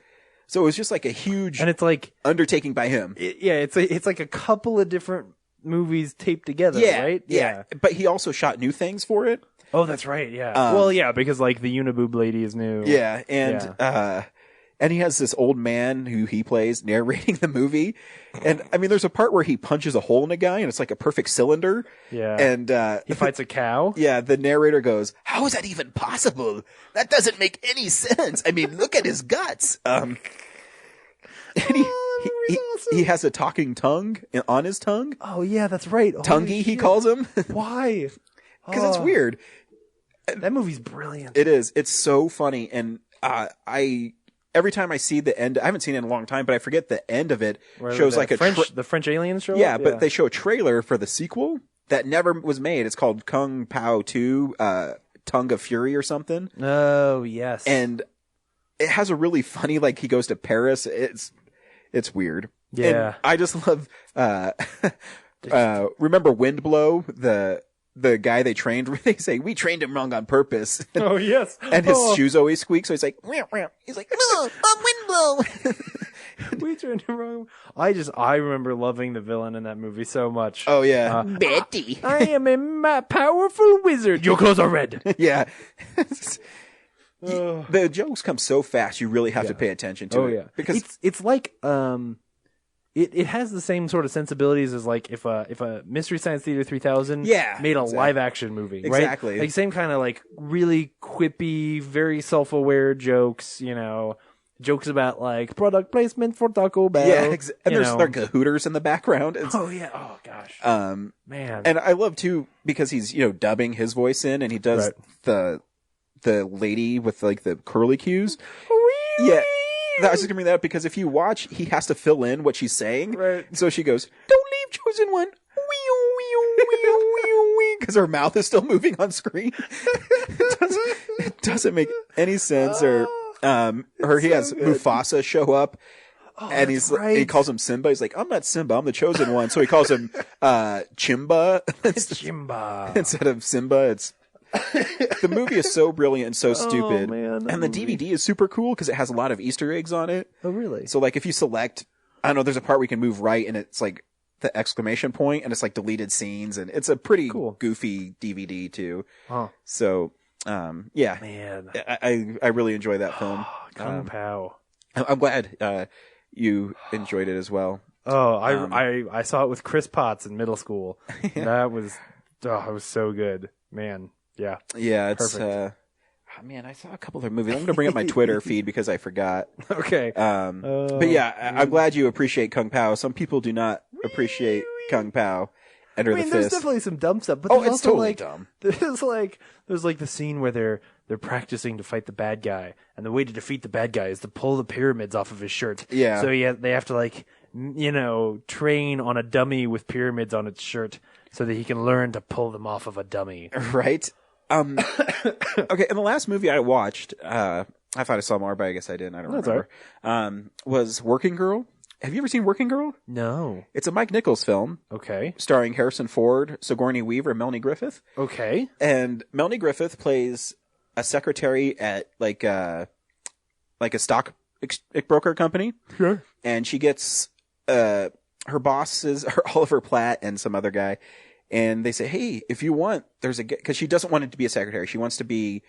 So it was just like a huge, and it's like undertaking by him. It's like a couple of different movies taped together, right? Yeah. But he also shot new things for it. Oh, that's right. Yeah. Well, yeah, because like the Uniboob lady is new. Yeah, and he has this old man who he plays narrating the movie. And I mean, there's a part where he punches a hole in a guy and it's like a perfect cylinder. Yeah. And, he fights a cow. Yeah. The narrator goes, "How is that even possible? That doesn't make any sense. I mean, look at his guts." And he has a talking tongue on his tongue. Oh yeah, that's right. Tonguey, he calls him. Why? Because it's weird. That movie's brilliant. It is. It's so funny. And, every time I see the end, I haven't seen it in a long time, but I forget the end of it shows like the French aliens show yeah, up? But they show a trailer for the sequel that never was made. It's called Kung Pao 2, Tongue of Fury or something. Oh, yes. And it has a really funny, like he goes to Paris. It's weird. Yeah. And I just love, remember Windblow, the guy they trained, they say, "We trained him wrong on purpose." Oh, yes. And his shoes always squeak, so he's like, "Meow, meow." He's like, "No, I'm Windblow." We trained him wrong. I remember loving the villain in that movie so much. Oh, yeah. Betty. I am a powerful wizard. Your clothes are red. Yeah. The jokes come so fast, you really have to pay attention to it. Oh, yeah. Because it's like, It has the same sort of sensibilities as like if a Mystery Science Theater 3000 made a live action movie, right? Exactly. Like same kind of like really quippy, very self-aware jokes, jokes about like product placement for Taco Bell. Yeah, and there's like a Hooters in the background. Oh yeah. Oh gosh. Man. And I love too because he's dubbing his voice in, and he does the lady with like the curly cues. Yeah. I was just gonna bring that up because if you watch, he has to fill in what she's saying. Right. So she goes, "Don't leave, chosen one." Because her mouth is still moving on screen. It doesn't make any sense. Or he has Mufasa show up. Oh, and he calls him Simba. He's like, "I'm not Simba, I'm the chosen one." So he calls him Chimba. Chimba. Instead of Simba, the movie is so brilliant and so stupid. Oh, man, and the DVD is super cool because it has a lot of Easter eggs on it. Oh, really? So, like, if you select, I don't know, there's a part where you can move right and it's like the exclamation point and it's like deleted scenes, and it's a pretty goofy DVD too. Huh. So, yeah. Man. I really enjoy that film. Kung Pao. I'm glad you enjoyed it as well. Oh, I saw it with Chris Potts in middle school. That was, it was so good. Man. Yeah. Yeah, it's man, I saw a couple other movies. I'm going to bring up my Twitter feed because I forgot. Okay. But yeah, I'm glad you appreciate Kung Pao. Some people do not appreciate Kung Pao. Enter the Fist. There's definitely some dumb stuff, but it's totally dumb. There's like the scene where they're practicing to fight the bad guy, and the way to defeat the bad guy is to pull the pyramids off of his shirt. Yeah. So they have to like train on a dummy with pyramids on its shirt so that he can learn to pull them off of a dummy. Right. Okay, and the last movie I watched, I thought I saw more, but I guess I didn't. I don't remember. Right. Was Working Girl. Have you ever seen Working Girl? No. It's a Mike Nichols film. Okay. Starring Harrison Ford, Sigourney Weaver, and Melanie Griffith. Okay. And Melanie Griffith plays a secretary at like a stock broker company. Sure. And she gets her boss is Oliver Platt and some other guy. And they say, "Hey, if you want, because she doesn't want it to be a secretary. She wants to be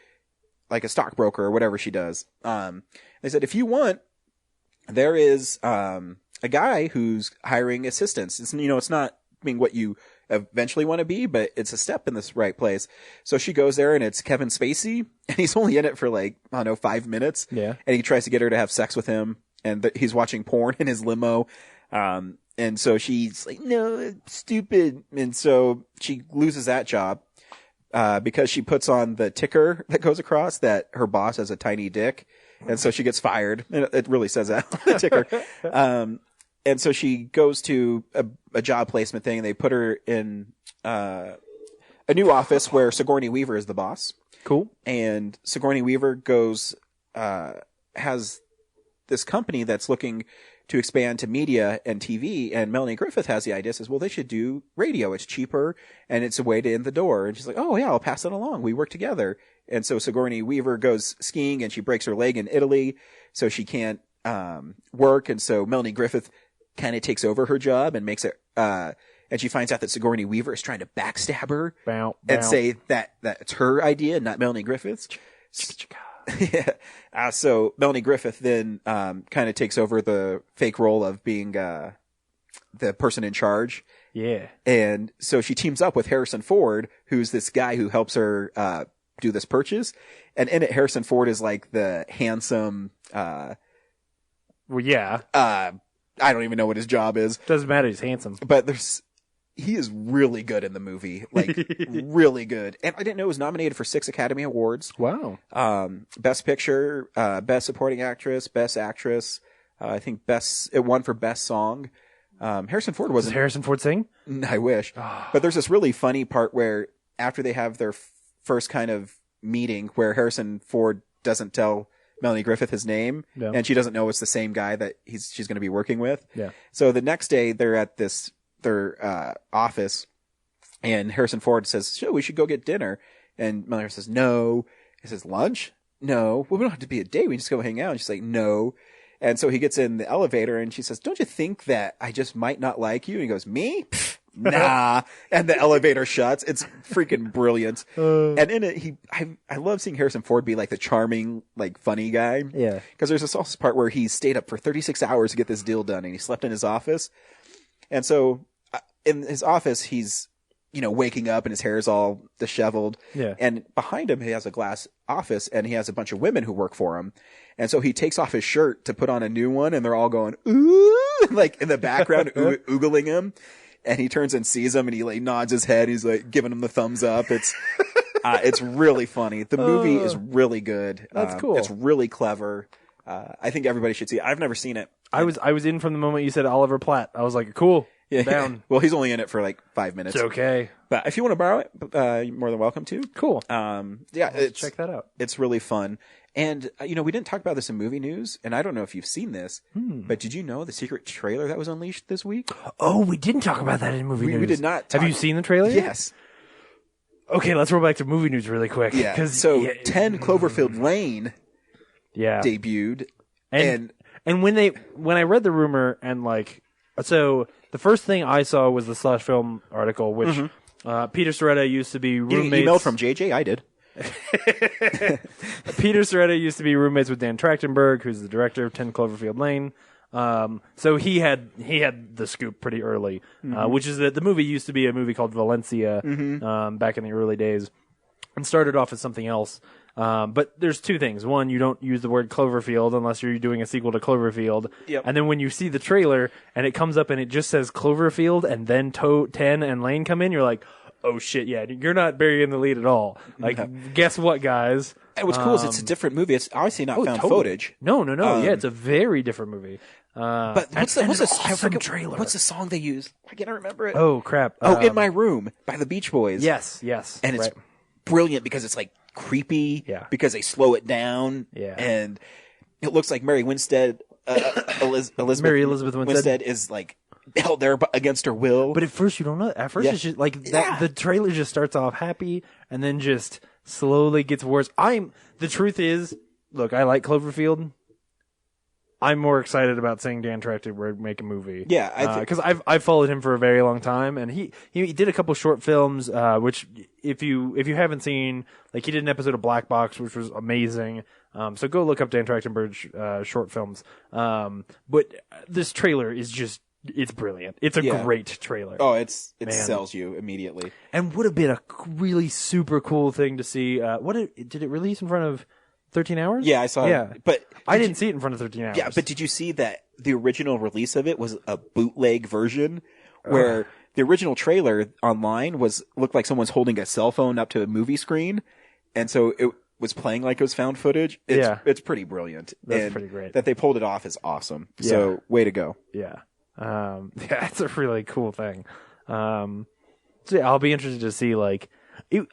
like a stockbroker or whatever she does." They said, "If you want, there is a guy who's hiring assistants. It's not being what you eventually want to be, but it's a step in this right place." So she goes there, and it's Kevin Spacey, and he's only in it for 5 minutes. Yeah. And he tries to get her to have sex with him, and he's watching porn in his limo. And so she's like, "No, stupid." And so she loses that job, because she puts on the ticker that goes across that her boss has a tiny dick. And so she gets fired. And it really says that on the ticker. And so she goes to a job placement thing, and they put her in, a new office where Sigourney Weaver is the boss. Cool. And Sigourney Weaver has this company that's looking to expand to media and TV, and Melanie Griffith has the idea, says, "Well, they should do radio. It's cheaper, and it's a way to in the door." And she's like, "Oh yeah, I'll pass it along. We work together." And so Sigourney Weaver goes skiing, and she breaks her leg in Italy, so she can't work. And so Melanie Griffith kind of takes over her job and makes it and she finds out that Sigourney Weaver is trying to backstab her Bow. and say that it's her idea, not Melanie Griffith's. Yeah. So Melanie Griffith then kind of takes over the fake role of being the person in charge. Yeah. And so she teams up with Harrison Ford, who's this guy who helps her do this purchase. And in it, Harrison Ford is like the handsome. Well, yeah. I don't even know what his job is. Doesn't matter. He's handsome. But he is really good in the movie. Like, really good. And I didn't know it was nominated for 6 Academy Awards. Wow. Best Picture, Best Supporting Actress, Best Actress. I think it won for Best Song. Harrison Ford wasn't. Does Harrison Ford sing? I wish. But there's this really funny part where after they have their first kind of meeting where Harrison Ford doesn't tell Melanie Griffith his name, and she doesn't know it's the same guy that she's going to be working with. Yeah. So the next day they're at their office, and Harrison Ford says, "Sure, we should go get dinner." And Melanie says, "No." He says, "Lunch? No. Well, we don't have to be a date. We can just go hang out." And she's like, "No." And so he gets in the elevator, and she says, "Don't you think that I just might not like you?" And he goes, "Me? Pfft, nah." And the elevator shuts. It's freaking brilliant. And in it, I love seeing Harrison Ford be like the charming, like funny guy. Yeah. Because there's this also part where he stayed up for 36 hours to get this deal done, and he slept in his office. And so in his office, he's, waking up and his hair is all disheveled. Yeah. And behind him, he has a glass office, and he has a bunch of women who work for him. And so he takes off his shirt to put on a new one, and they're all going, ooh, like in the background, oogling him. And he turns and sees them, and he like nods his head. He's like giving them the thumbs up. It's really funny. The movie is really good. That's cool. It's really clever. I think everybody should see it. I've never seen it. I was in from the moment you said Oliver Platt. I was like, cool. Yeah. Down. Well, he's only in it for like 5 minutes. It's okay. But if you want to borrow it, you're more than welcome to. Cool. Check that out. It's really fun. And, we didn't talk about this in movie news, and I don't know if you've seen this, but did you know the secret trailer that was unleashed this week? Oh, we didn't talk about that in movie news. We did not. Have you seen the trailer? Yes. Okay, let's roll back to movie news really quick. Yeah. So 10 Cloverfield Lane debuted. And when I read the rumor and so the first thing I saw was the Slash Film article, which Peter Soretta used to be roommates. You emailed from JJ? I did. Peter Soretta used to be roommates with Dan Trachtenberg, who's the director of 10 Cloverfield Lane. So he had the scoop pretty early, which is that the movie used to be a movie called Valencia back in the early days, and started off as something else. But there's two things. One, you don't use the word Cloverfield unless you're doing a sequel to Cloverfield. Yep. And then when you see the trailer and it comes up and it just says Cloverfield and then 10 and Lane come in, you're like, oh shit, yeah, you're not burying the lead at all. Guess what, guys? And what's cool is it's a different movie. It's obviously not found footage. No. Yeah, it's a very different movie. But what's the awesome trailer? What's the song they use? I can't remember it. Oh crap! In My Room by the Beach Boys. Yes. And it's brilliant because it's like creepy. Yeah. Because they slow it down. Yeah. And it looks like Mary Winstead, Mary Elizabeth Winstead is like held there against her will. But at first you don't know. At first it's just like that. The trailer just starts off happy and then just slowly gets worse. The truth is, look, I like Cloverfield. I'm more excited about seeing Dan Trachtenberg make a movie. Yeah, because I've followed him for a very long time, and he did a couple short films, which if you haven't seen, like he did an episode of Black Box, which was amazing. So go look up Dan Trachtenberg's short films. But this trailer is it's brilliant. It's a great trailer. Oh, it sells you immediately. And would have been a really super cool thing to see. Did it release in front of 13 Hours? Yeah, I saw it. But I didn't see it in front of 13 Hours. Yeah, but did you see that the original release of it was a bootleg version where the original trailer online looked like someone's holding a cell phone up to a movie screen, and so it was playing like it was found footage. It's pretty brilliant. That's pretty great. That they pulled it off is awesome. Yeah. So way to go. Yeah. It's a really cool thing. So yeah, I'll be interested to see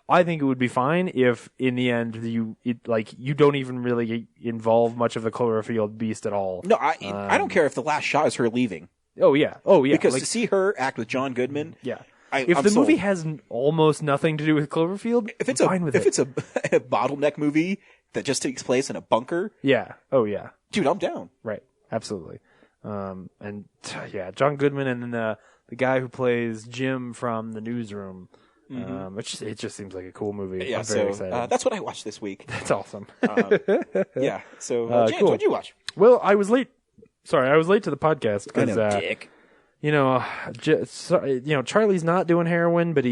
I think it would be fine if, in the end, you don't even really involve much of the Cloverfield beast at all. No, I don't care if the last shot is her leaving. Oh yeah. Because to see her act with John Goodman, if the movie has almost nothing to do with Cloverfield, if it's fine with it. If it's a bottleneck movie that just takes place in a bunker, dude, I'm down. Right, absolutely. And John Goodman and then the the guy who plays Jim from The Newsroom. It just seems like a cool movie. Yeah, I'm very excited. That's what I watched this week. That's awesome. Yeah. So, James, cool. what'd you watch? Well, I was late. Sorry, I was late to the podcast because dick. Charlie's not doing heroin, but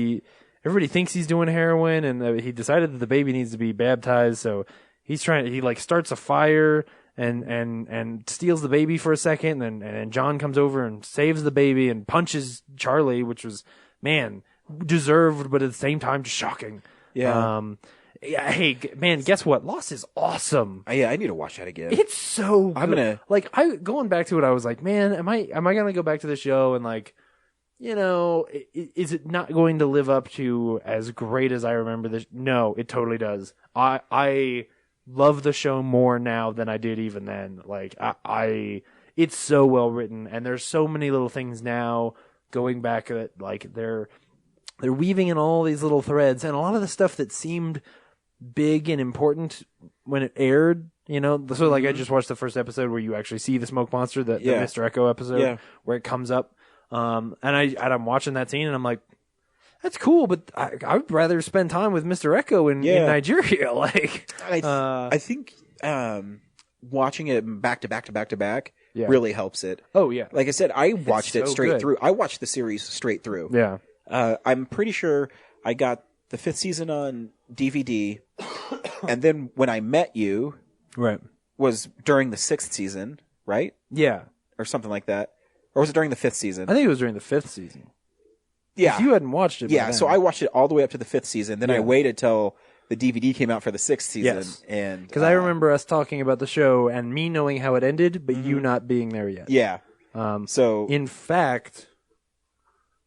everybody thinks he's doing heroin, and he decided that the baby needs to be baptized. So he's trying. He starts a fire and steals the baby for a second, and John comes over and saves the baby and punches Charlie, which was deserved, but at the same time just shocking. Yeah. Hey, man, guess what? Lost is awesome. Yeah, I need to watch that again. It's so good. Going back to it, I was like, man, am I gonna go back to the show and is it not going to live up to as great as I remember this? No, it totally does. I love the show more now than I did even then. It's so well written, and there's so many little things now going back that they're weaving in all these little threads, and a lot of the stuff that seemed big and important when it aired, so I just watched the first episode where you actually see the smoke monster, the Mr. Echo episode where it comes up. And I'm watching that scene and I'm like, that's cool, but I would rather spend time with Mr. Echo in Nigeria. I think watching it back to back to back to back really helps it. Oh yeah. Like I said, I watched it straight through. I watched the series straight through. Yeah. I'm pretty sure I got the 5th season on DVD, and then when I met you, was during the 6th season, right? Yeah, or something like that, or was it during the 5th season? I think it was during the 5th season. Yeah, you hadn't watched it. Yeah, so I watched it all the way up to the 5th season. Then I waited till the DVD came out for the 6th season, and because I remember us talking about the show and me knowing how it ended, but you not being there yet. Yeah. So in fact,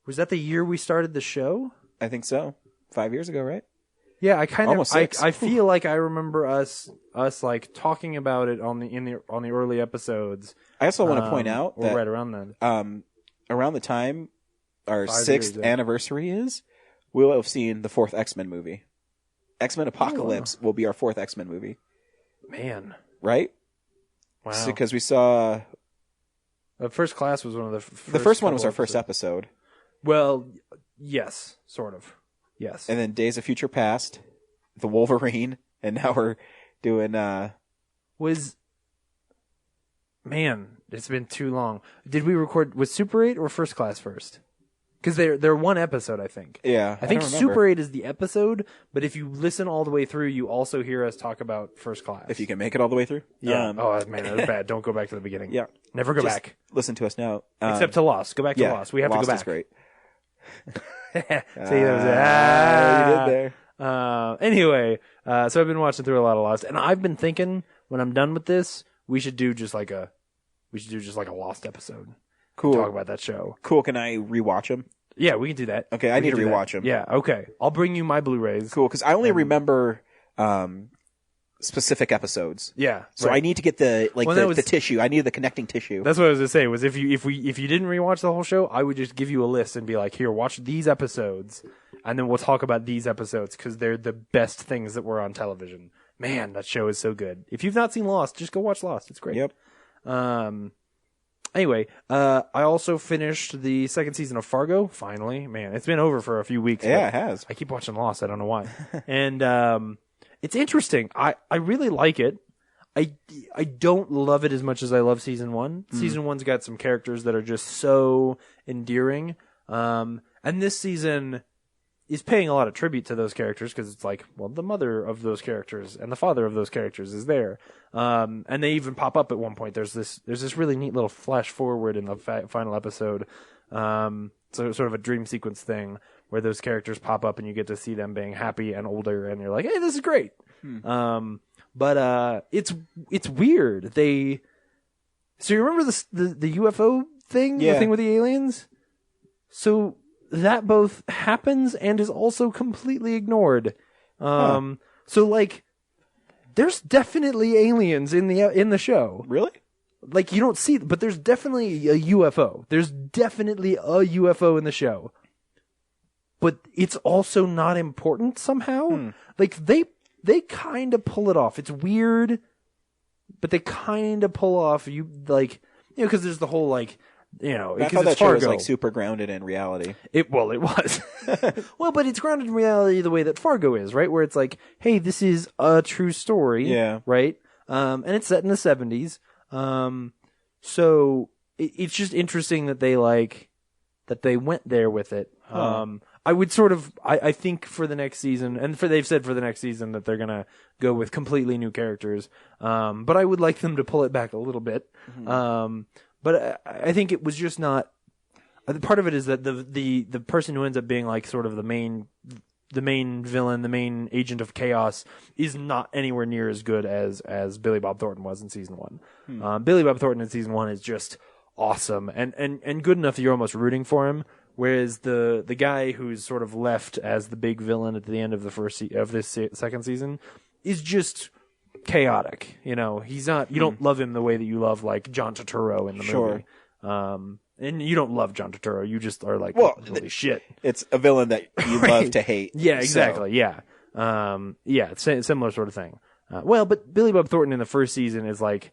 was that the year we started the show? I think so. 5 years ago, right? Yeah, I kind Almost of. 6. I feel like I remember us talking about it on the early episodes. I also want to point out that right around then, around the time our 6th anniversary is, we'll have seen the 4th X-Men movie. X-Men Apocalypse will be our 4th X-Men movie. Man, right? Wow. Because we saw First Class was one of the first. The first one was our first episode. Well, yes, sort of. Yes. And then Days of Future Past, the Wolverine, and now we're doing Man, it's been too long. Did we record was Super 8 or First Class first? Because they're one episode, I think. Yeah. I think Super 8 is the episode, but if you listen all the way through, you also hear us talk about First Class. If you can make it all the way through? Yeah. Oh man, that's bad. Don't go back to the beginning. Yeah. Never go back. Listen to us now. Except to Lost. Go back to Lost. We have Lost to go back. Is great. See, that was you did there. Anyway, so I've been watching through a lot of Lost, and I've been thinking when I'm done with this, we should do just like a Lost episode. Cool. Talk about that show. Cool. Can I rewatch them? Yeah, we can do that. Okay, I need to rewatch them. Yeah, okay. I'll bring you my Blu-rays. Cool, because I only remember specific episodes. Yeah. So I need to get the tissue. I need the connecting tissue. That's what I was gonna say. Was if you didn't rewatch the whole show, I would just give you a list and be like, here, watch these episodes, and then we'll talk about these episodes because they're the best things that were on television. Man, that show is so good. If you've not seen Lost, just go watch Lost. It's great. Yep. Anyway, I also finished the 2nd season of Fargo. Finally, man, it's been over for a few weeks. Yeah, it has. I keep watching Lost. I don't know why. And it's interesting. I really like it. I don't love it as much as I love season 1. Season 1's got some characters that are just so endearing. And this season is paying a lot of tribute to those characters because it's like, well, the mother of those characters and the father of those characters is there. And they even pop up at one point. There's this really neat little flash forward in the final episode. So sort of a dream sequence thing where those characters pop up and you get to see them being happy and older and you're like, hey, this is great. But it's weird. So you remember the UFO thing? Yeah. The thing with the aliens? So that both happens and is also completely ignored. So like, there's definitely aliens in the show. Really? Like you don't see, but there's definitely a UFO. There's definitely a UFO in the show. But it's also not important somehow. Like they kind of pull it off. It's weird, but they kind of pull off because there's the whole like I thought that show was like super grounded in reality. It was. Well, but it's grounded in reality the way that Fargo is, right? Where it's like, hey, this is a true story, right? And it's set in the 70s. So it's just interesting that they went there with it. I would I think for the next season, and they've said for the next season that they're gonna go with completely new characters. But I would like them to pull it back a little bit. But I think it was just not. Part of it is that the person who ends up being like sort of the main villain, the main agent of chaos, is not anywhere near as good as Billy Bob Thornton was in season 1. Billy Bob Thornton in season 1 is just awesome and good enough that you're almost rooting for him. Whereas the guy who's sort of left as the big villain at the end of this second season is just chaotic. He's not. You don't love him the way that you love like John Turturro in the movie. And you don't love John Turturro. You just are like, holy shit. It's a villain that you love to hate. Yeah, exactly. So. Yeah. It's a similar sort of thing. But Billy Bob Thornton in the first season is like,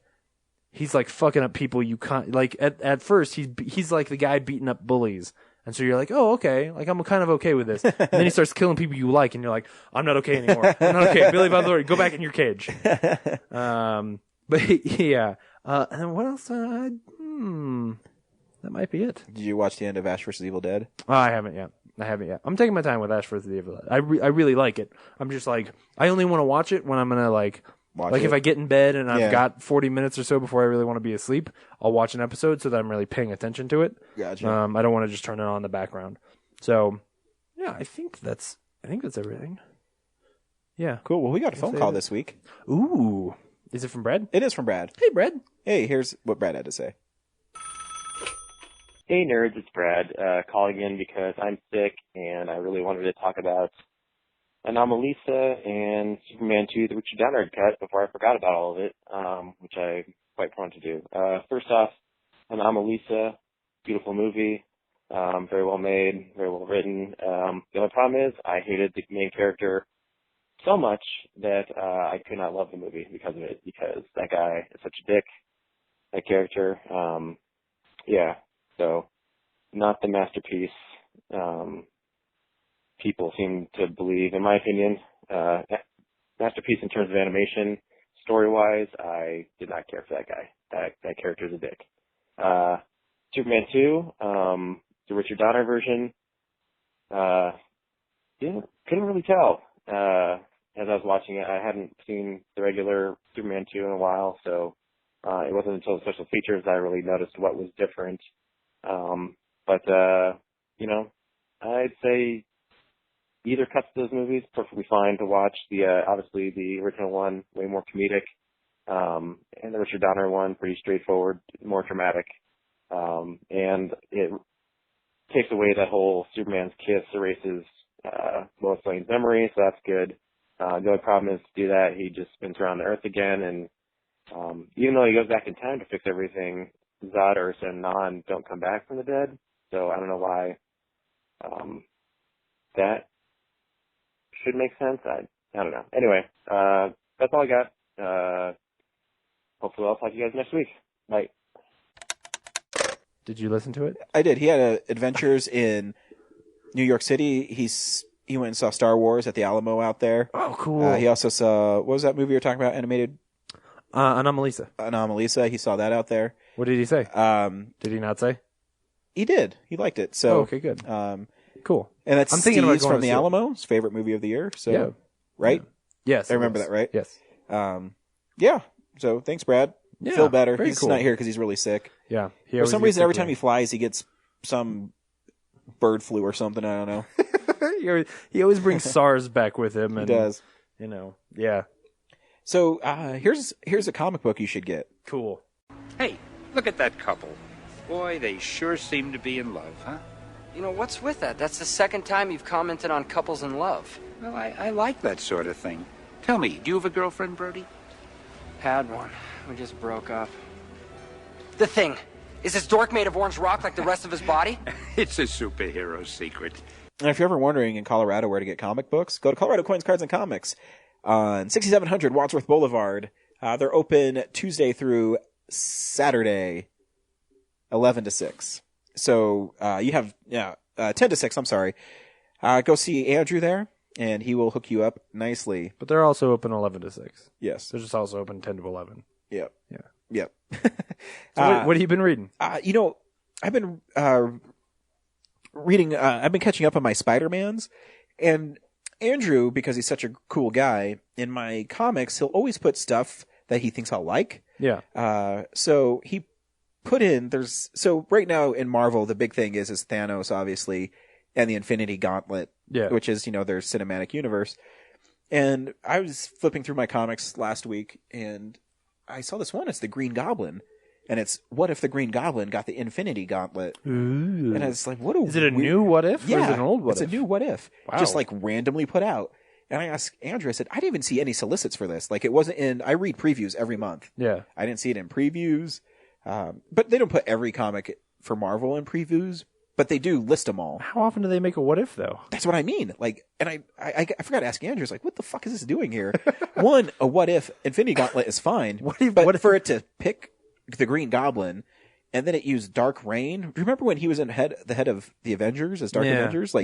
he's like fucking up people you can't, like at first he's like the guy beating up bullies. And so you're like, oh, okay. Like, I'm kind of okay with this. And then he starts killing people you like, and you're like, I'm not okay anymore. I'm not okay. Billy Bob Thornton, go back in your cage. But yeah. And then what else? That might be it. Did you watch the end of Ash vs. Evil Dead? Oh, I haven't yet. I'm taking my time with Ash vs. Evil Dead. I really like it. I'm just like, I only want to watch it when I'm going to watch it. If I get in bed and I've got 40 minutes or so before I really want to be asleep, I'll watch an episode so that I'm really paying attention to it. Gotcha. I don't want to just turn it on in the background. So, yeah, I think that's everything. Yeah. Cool. Well, we got a phone call this week. Ooh. Is it from Brad? It is from Brad. Hey, Brad. Hey, here's what Brad had to say. Hey, nerds, it's Brad, calling in because I'm sick and I really wanted to talk about Anomalisa and Superman 2, the Richard Donner cut before I forgot about all of it, which I'm quite prone to do. First off, Anomalisa, beautiful movie, very well made, very well written. The only problem is I hated the main character so much that I could not love the movie because of it, because that guy is such a dick, that character. So not the masterpiece people seem to believe, in my opinion. Masterpiece in terms of animation. Story-wise, I did not care for that guy. That character is a dick. Superman 2, the Richard Donner version, couldn't really tell. As I was watching it, I hadn't seen the regular Superman 2 in a while, so it wasn't until the special features that I really noticed what was different. I'd say either cuts of those movies, perfectly fine to watch. Obviously the original one, way more comedic, and the Richard Donner one, pretty straightforward, more dramatic. And it takes away that whole Superman's kiss erases Lois Lane's memory, so that's good. The only problem is to do that, he just spins around the Earth again, and even though he goes back in time to fix everything, Zod, Ursa, and Non don't come back from the dead, so I don't know why that should make sense. I don't know. Anyway, that's all I got. Hopefully I'll talk to you guys next week. Bye. Did you listen to it? I did. He had adventures in New York City. He went and saw Star Wars at the Alamo out there. Oh, cool. He also saw, what was that movie you were talking about, animated? Anomalisa. He saw that out there. What did he say? Did he not say? He did. He liked it. So okay, good. Cool. And that's Steve's from the Alamo, his favorite movie of the year. So, yeah. Right? Yeah. Yes. I remember that, right? Yes. Yeah. So thanks, Brad. Yeah, feel better. very He's cool. not here because he's really sick. Yeah. For some reason, every time he flies, he gets some bird flu or something. I don't know. He always brings SARS back with him. And, he does. Yeah. So here's a comic book you should get. Cool. Hey, look at that couple. Boy, they sure seem to be in love, huh? You know, what's with that? That's the second time you've commented on couples in love. Well, I like that sort of thing. Tell me, do you have a girlfriend, Brody? Had one. We just broke up. The Thing. Is this dork made of orange rock like the rest of his body? It's a superhero secret. And if you're ever wondering in Colorado where to get comic books, go to Colorado Coins, Cards, and Comics on 6700 Wadsworth Boulevard. They're open Tuesday through Saturday. 11 to 6. So you have 10 to 6. I'm sorry. Go see Andrew there, and he will hook you up nicely. But they're also open 11 to 6. Yes, they're just also open 10 to 11. Yep. Yeah. Yep. So what have you been reading? I've been reading. I've been catching up on my Spider-Mans, and Andrew, because he's such a cool guy, in my comics, he'll always put stuff that he thinks I'll like. Yeah. So he put in, so right now in Marvel, the big thing is Thanos, obviously, and the Infinity Gauntlet, which is, their cinematic universe. And I was flipping through my comics last week, and I saw this one. It's the Green Goblin. And it's, what if the Green Goblin got the Infinity Gauntlet? Ooh. And I was like, Is it a new What If? Yeah, or is it an old What If? It's a new What If. Wow. Just like randomly put out. And I asked Andrew, I said, I didn't even see any solicits for this. Like, it wasn't in, I read previews every month. Yeah. I didn't see it in previews. But they don't put every comic for Marvel in previews, but they do list them all. How often do they make a What If, though? That's what I mean. Like, and I forgot to ask Andrew, I was like, what the fuck is this doing here? One, a What If Infinity Gauntlet is fine. But for it to pick the Green Goblin, and then it used Dark Reign. Do you remember when he was the head of the Avengers as Dark Avengers?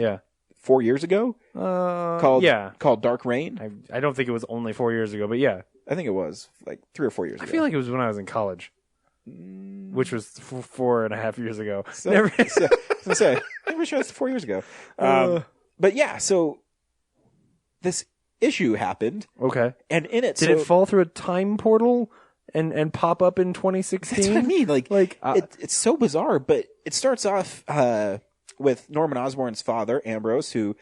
4 years ago? Called Dark Reign? I don't think it was only 4 years ago, but yeah. I think it was like 3 or 4 years ago. I feel like it was when I was in college, which was 4.5 years ago. I'm sure it's 4 years ago. But yeah, so this issue happened. Okay. And in it, Did it fall through a time portal and pop up in 2016? That's what I mean. It's so bizarre, but it starts off with Norman Osborn's father, Ambrose, who,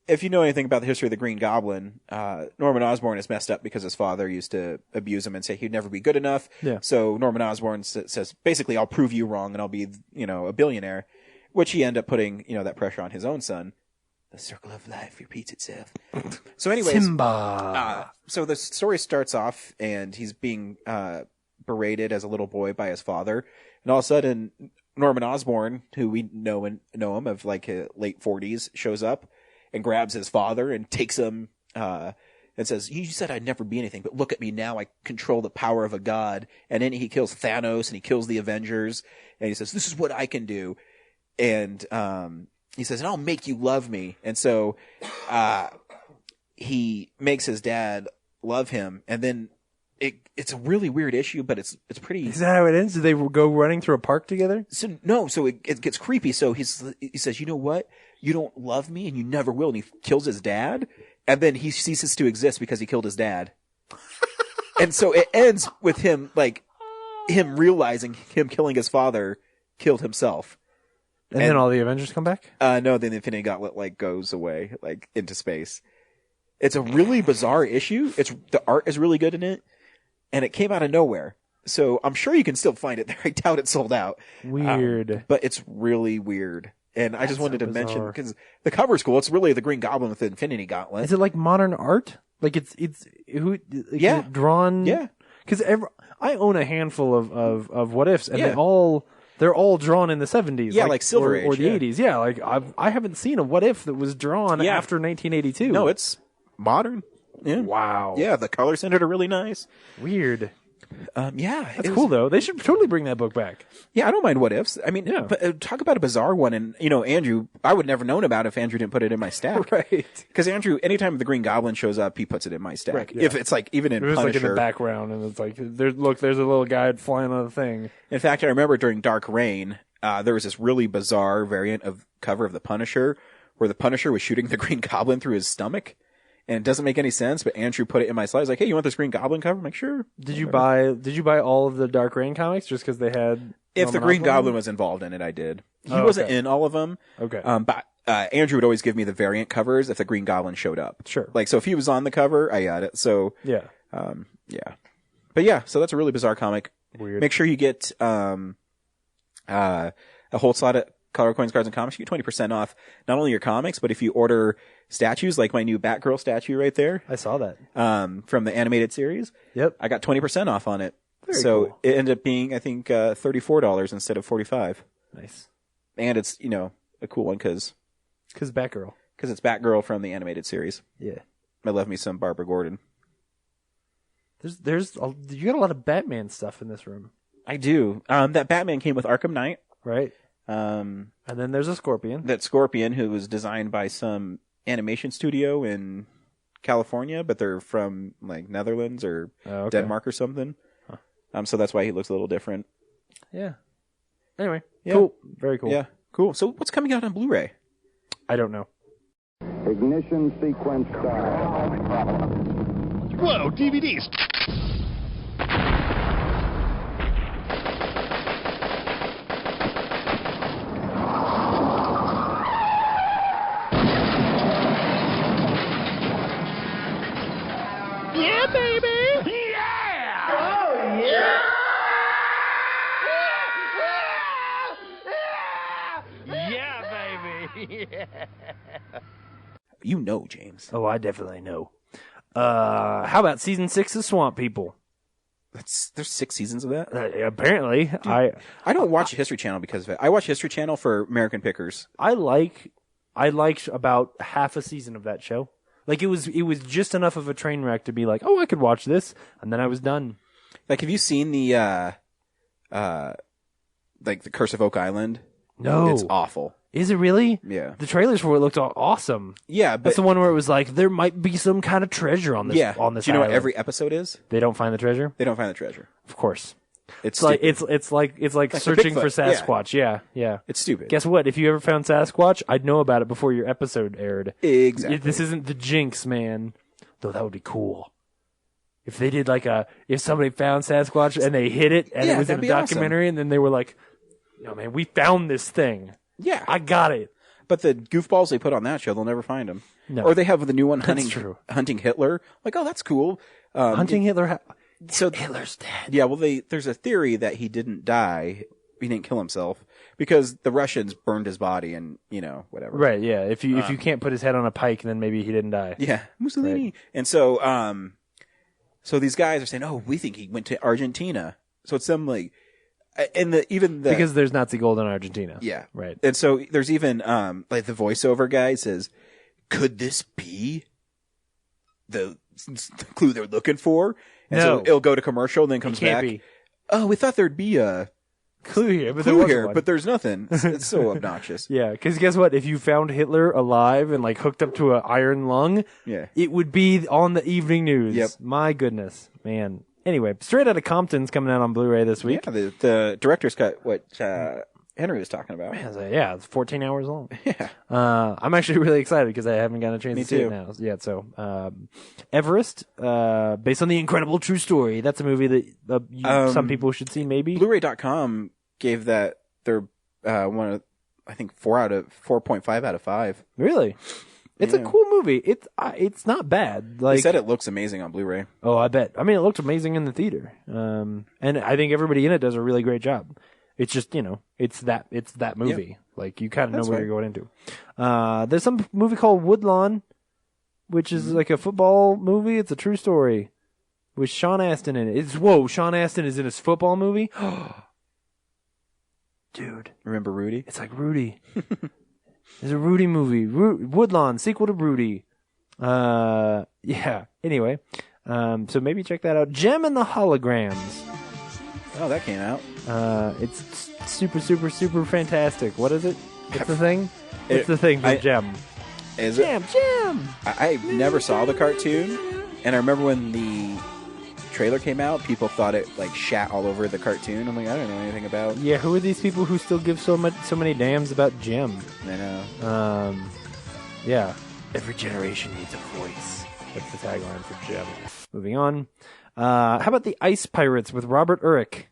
if you know anything about the history of the Green Goblin, Norman Osborn is messed up because his father used to abuse him and say he'd never be good enough. Yeah. So Norman Osborn says, basically, I'll prove you wrong and I'll be, a billionaire, which he ended up putting, that pressure on his own son. The circle of life repeats itself. So anyways, Simba. So the story starts off and he's being berated as a little boy by his father. And all of a sudden, Norman Osborn, who we know him of like late 40s, shows up and grabs his father and takes him and says, you said I'd never be anything, but look at me now. I control the power of a god. And then he kills Thanos and he kills the Avengers. And he says, this is what I can do. And he says, and I'll make you love me. And so he makes his dad love him. And then it's a really weird issue, but it's pretty. Is that how it ends? Do they go running through a park together? So it gets creepy. So he says, you know what? You don't love me and you never will. And he kills his dad. And then he ceases to exist because he killed his dad. And so it ends with him realizing him killing his father killed himself. And then all the Avengers come back? No, then the Infinity Gauntlet goes away into space. It's a really bizarre issue. The art is really good in it, and it came out of nowhere. So I'm sure you can still find it there. I doubt it sold out. Weird, but it's really weird. And I just wanted to mention because the cover's cool. It's really the Green Goblin with the Infinity Gauntlet. Is it like modern art? Like it's drawn? Yeah. Because I own a handful of What Ifs, and they're all drawn in the 70s. Yeah, like Silver Age. Or the 80s. Yeah, like I haven't seen a What If that was drawn after 1982. No, it's modern. Yeah. Wow. Yeah, the colors in it are really nice. Weird. That's cool though. They should totally bring that book back. Yeah, I don't mind What Ifs. I mean, but, talk about a bizarre one. And, Andrew, I would never known about if Andrew didn't put it in my stack. Right. Because Andrew, anytime the Green Goblin shows up, he puts it in my stack. Right, yeah. If it's like, even in Punisher. Like in the background, and it's like, there's a little guy flying on a thing. In fact, I remember during Dark Reign, there was this really bizarre variant of cover of the Punisher, where the Punisher was shooting the Green Goblin through his stomach. And it doesn't make any sense, but Andrew put it in my slide. He's like, hey, you want this Green Goblin cover? I'm like, sure. Did you buy all of the Dark Reign comics just because they had... If the Green Goblin was involved in it, I did. He wasn't in all of them. Okay. But Andrew would always give me the variant covers if the Green Goblin showed up. Sure. Like, so if he was on the cover, I got it. So... Yeah. Yeah. But yeah, so that's a really bizarre comic. Weird. Make sure you get a whole slot of Color Coins, Cards, and Comics. You get 20% off not only your comics, but if you order statues, like my new Batgirl statue right there. I saw that. From the animated series. Yep. I got 20% off on it. Very so cool. It ended up being, I think, $34 instead of $45. Nice. And it's, a cool one because Batgirl. Because it's Batgirl from the animated series. Yeah. I love me some Barbara Gordon. You got a lot of Batman stuff in this room. I do. That Batman came with Arkham Knight. Right. And then there's a Scorpion. That Scorpion, who was designed by some animation studio in California, but they're from like Netherlands or Denmark or something. Huh. So that's why he looks a little different. Yeah. Anyway, cool. Very cool. Yeah, cool. So what's coming out on Blu-ray? I don't know. Ignition sequence start. Whoa, DVDs. Yeah, baby! Yeah! Oh, yeah! Yeah, baby! Yeah! You know, James. Oh, I definitely know. How about season 6 of Swamp People? There's 6 seasons of that? Apparently. Dude, I don't watch History Channel because of it. I watch History Channel for American Pickers. I liked about half a season of that show. Like, it was just enough of a train wreck to be like, oh, I could watch this, and then I was done. Like, have you seen the like the Curse of Oak Island? No. It's awful. Is it really? Yeah. The trailers for it looked awesome. Yeah, but that's the one where it was like, there might be some kind of treasure on this. Yeah. On this Do you know island. what every episode is? They don't find the treasure? They don't find the treasure. Of course. It's like it's like searching for Bigfoot. Sasquatch. Yeah. It's stupid. Guess what? If you ever found Sasquatch, I'd know about it before your episode aired. Exactly. This isn't the Jinx, man. Though that would be cool. If they did if somebody found Sasquatch and they hid it and it was in a documentary and then they were like, no man, we found this thing. Yeah. I got it. But the goofballs they put on that show, they'll never find him. No. Or they have the new one Hunting Hitler. Like, oh, that's cool. Hunting Hitler. So Hitler's dead. Yeah, well, there's a theory that he didn't die. He didn't kill himself because the Russians burned his body and, whatever. Right, yeah. If you can't put his head on a pike, then maybe he didn't die. Yeah, Mussolini. Right. And so, so these guys are saying, oh, we think he went to Argentina. So it's them like, and because there's Nazi gold in Argentina. Yeah. Right. And so there's even, like the voiceover guy says, could this be the clue they're looking for? And so it'll go to commercial and then comes back. Be. Oh, we thought there'd be a clue here, but there's nothing. It's so obnoxious. Yeah, because guess what? If you found Hitler alive and hooked up to an iron lung, it would be on the evening news. Yep. My goodness, man. Anyway, Straight Outta Compton's coming out on Blu-ray this week. Yeah, the director's cut, what Henry was talking about. Man, it's 14 hours long. Yeah. I'm actually really excited because I haven't gotten a chance Me to see too. it now yet. So, Everest, based on the incredible true story. That's a movie that some people should see. Maybe Blu-ray.com gave that their one of, I think 4.5 out of 5. Really. It's a cool movie. It's not bad. They said it looks amazing on Blu-ray. Oh, I bet. I mean, it looked amazing in the theater. And I think everybody in it does a really great job. It's just, it's that movie. Yeah. Like, you kind of know That's what right. you're going into. There's some movie called Woodlawn, which is like a football movie. It's a true story with Sean Astin in it. Sean Astin is in his football movie. Dude. Remember Rudy? It's like Rudy. There's a Rudy movie. Woodlawn, sequel to Rudy. Yeah. Anyway. So maybe check that out. Gem and the Holograms. Oh, that came out. It's super, super, super fantastic. What is it? What's the thing? It's the thing from Gem. Is Gem, it? Gem! I never saw the cartoon, and I remember when the trailer came out, people thought it shat all over the cartoon. I'm like, I don't know anything about. Yeah, who are these people who still give so many damns about Gem? I know. Yeah. Every generation needs a voice. That's the tagline for Gem. Moving on. How about The Ice Pirates with Robert Urich?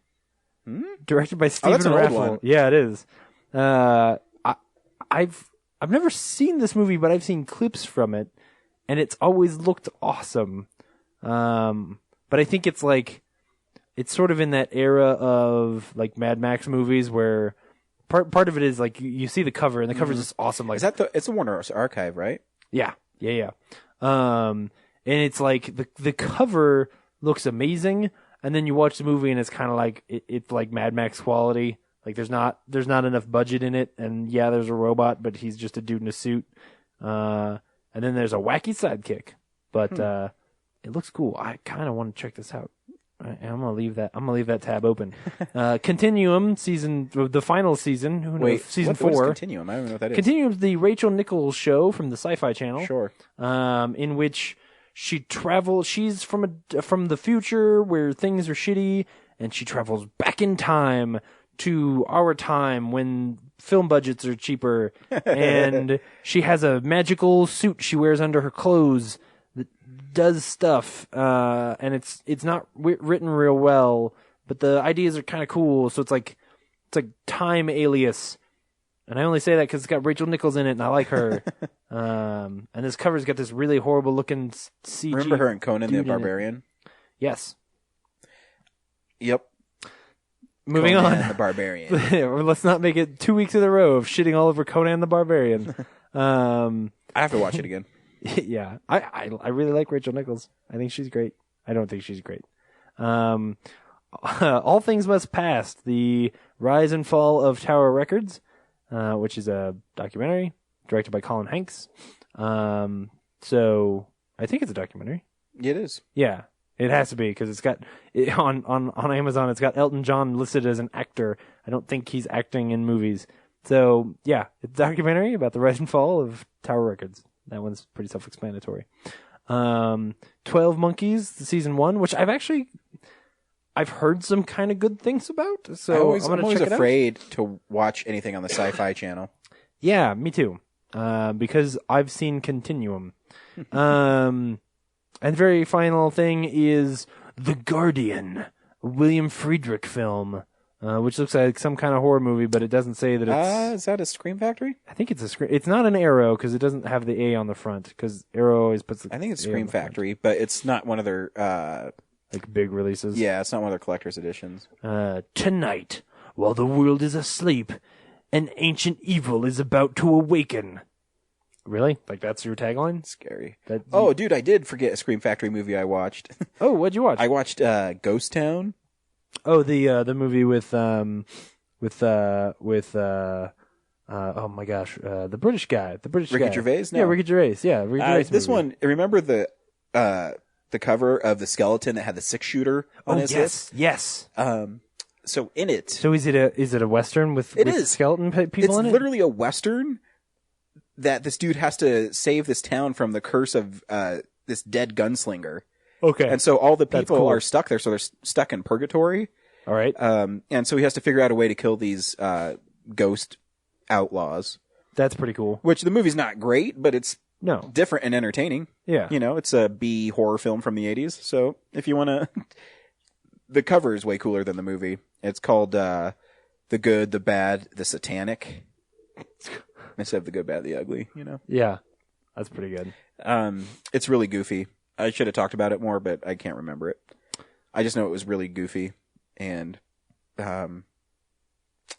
Directed by Stephen that's an old Raffel. one. Yeah, it is. I've never seen this movie, but I've seen clips from it, and it's always looked awesome. But I think it's it's sort of in that era of Mad Max movies where part of it is you see the cover, and the cover is just awesome. Is that it's a Warner Archive, right? Yeah. And it's the cover looks amazing, and then you watch the movie and it's kind of it's like Mad Max quality. There's not enough budget in it, and yeah, there's a robot, but he's just a dude in a suit. And then there's a wacky sidekick, but it looks cool. I kind of want to check this out. I'm gonna leave that tab open. Continuum the final season. Who knows? Wait, season what 4. is Continuum? I don't know what that is. Continuum is the Rachel Nichols show from the Sci-Fi Channel. Sure. In which she travels. She's from the future where things are shitty, and she travels back in time to our time when film budgets are cheaper, and she has a magical suit she wears under her clothes that does stuff, and it's not written real well, but the ideas are kind of cool. So it's like Time Alias, and I only say that because it's got Rachel Nichols in it, and I like her. And this cover's got this really horrible looking CG. Remember her in Conan the Barbarian? Yes. Yep. Moving Conan on. the Barbarian. Let's not make it 2 weeks in a row of shitting all over Conan the Barbarian. I have to watch it again. Yeah. I really like Rachel Nichols. I think she's great. I don't think she's great. All Things Must Pass, the rise and fall of Tower Records, which is a documentary directed by Colin Hanks. So I think it's a documentary. It is. Yeah. It has to be because it's got on Amazon. It's got Elton John listed as an actor. I don't think he's acting in movies. So yeah, it's a documentary about the rise and fall of Tower Records. That one's pretty self-explanatory. 12 Monkeys, season 1, which I've heard some kind of good things about. So I'm always afraid to watch anything on the Sci-Fi Channel. Yeah, me too. Because I've seen Continuum. And the very final thing is The Guardian, a William Friedrich film, which looks like some kind of horror movie, but it doesn't say that it's... Is that a Scream Factory? I think it's a Scream... It's not an Arrow, because it doesn't have the A on the front, because Arrow always puts the I think it's A on Scream the front. Factory, but it's not one of their... like big releases? Yeah, it's not one of their collector's editions. Tonight, while the world is asleep, an ancient evil is about to awaken. Really? Like that's your tagline? Scary. Oh, dude, I did forget a Scream Factory movie I watched. Oh, what'd you watch? I watched Ghost Town. Oh, the movie with oh my gosh, the British guy, Ricky Gervais. No. Yeah, Ricky Gervais. Yeah, Ricky Gervais. This one. Remember the cover of the skeleton that had the 6-shooter on his hip? Yes. So in it. So is it a Western with skeleton people in it? It's literally a Western that this dude has to save this town from the curse of this dead gunslinger. Okay. And so all the people cool. are stuck there, so they're stuck in purgatory. All right. And so he has to figure out a way to kill these ghost outlaws. That's pretty cool. Which the movie's not great, but it's different and entertaining. Yeah. You know, it's a B horror film from the 80s. So if you want to... The cover is way cooler than the movie. It's called The Good, the Bad, the Satanic. Instead of The Good, Bad, the Ugly, you know? Yeah. That's pretty good. It's really goofy. I should have talked about it more, but I can't remember it. I just know it was really goofy. And,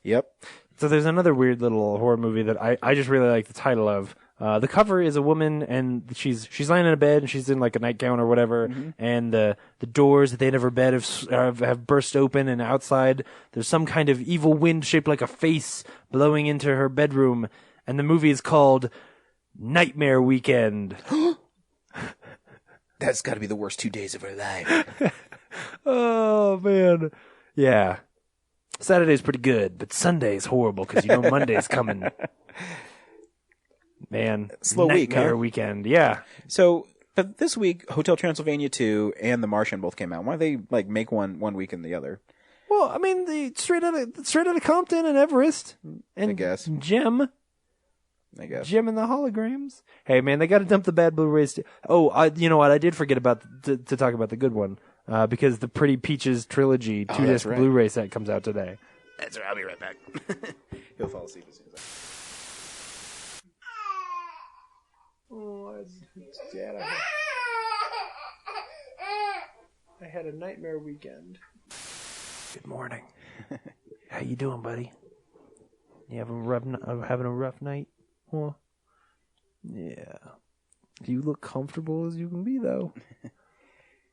yep. So there's another weird little horror movie that I just really like the title of. The cover is a woman, and she's lying in a bed, and she's in like a nightgown or whatever, and the doors at the end of her bed have burst open, and outside there's some kind of evil wind shaped like a face blowing into her bedroom, and the movie is called Nightmare Weekend. That's got to be the worst 2 days of her life. Oh, man. Yeah. Saturday's pretty good, but Sunday's horrible because you know Monday's coming. Man, slow Nightmare Weekend, yeah. So, but this week, Hotel Transylvania 2 and The Martian both came out. Why don't they like make one week and the other? Well, I mean, straight out of Compton and Everest, and I guess Gem. I guess Gem and the Holograms. Hey, man, they got to dump the bad Blu-rays. You know what? I did forget about to talk about the good one because the Pretty Peaches trilogy 2-disc Blu-ray set comes out today. That's right. I'll be right back. He'll fall asleep as soon as I had a nightmare weekend. Good morning. How you doing, buddy? You having a rough night? Huh? Yeah. You look comfortable as you can be, though.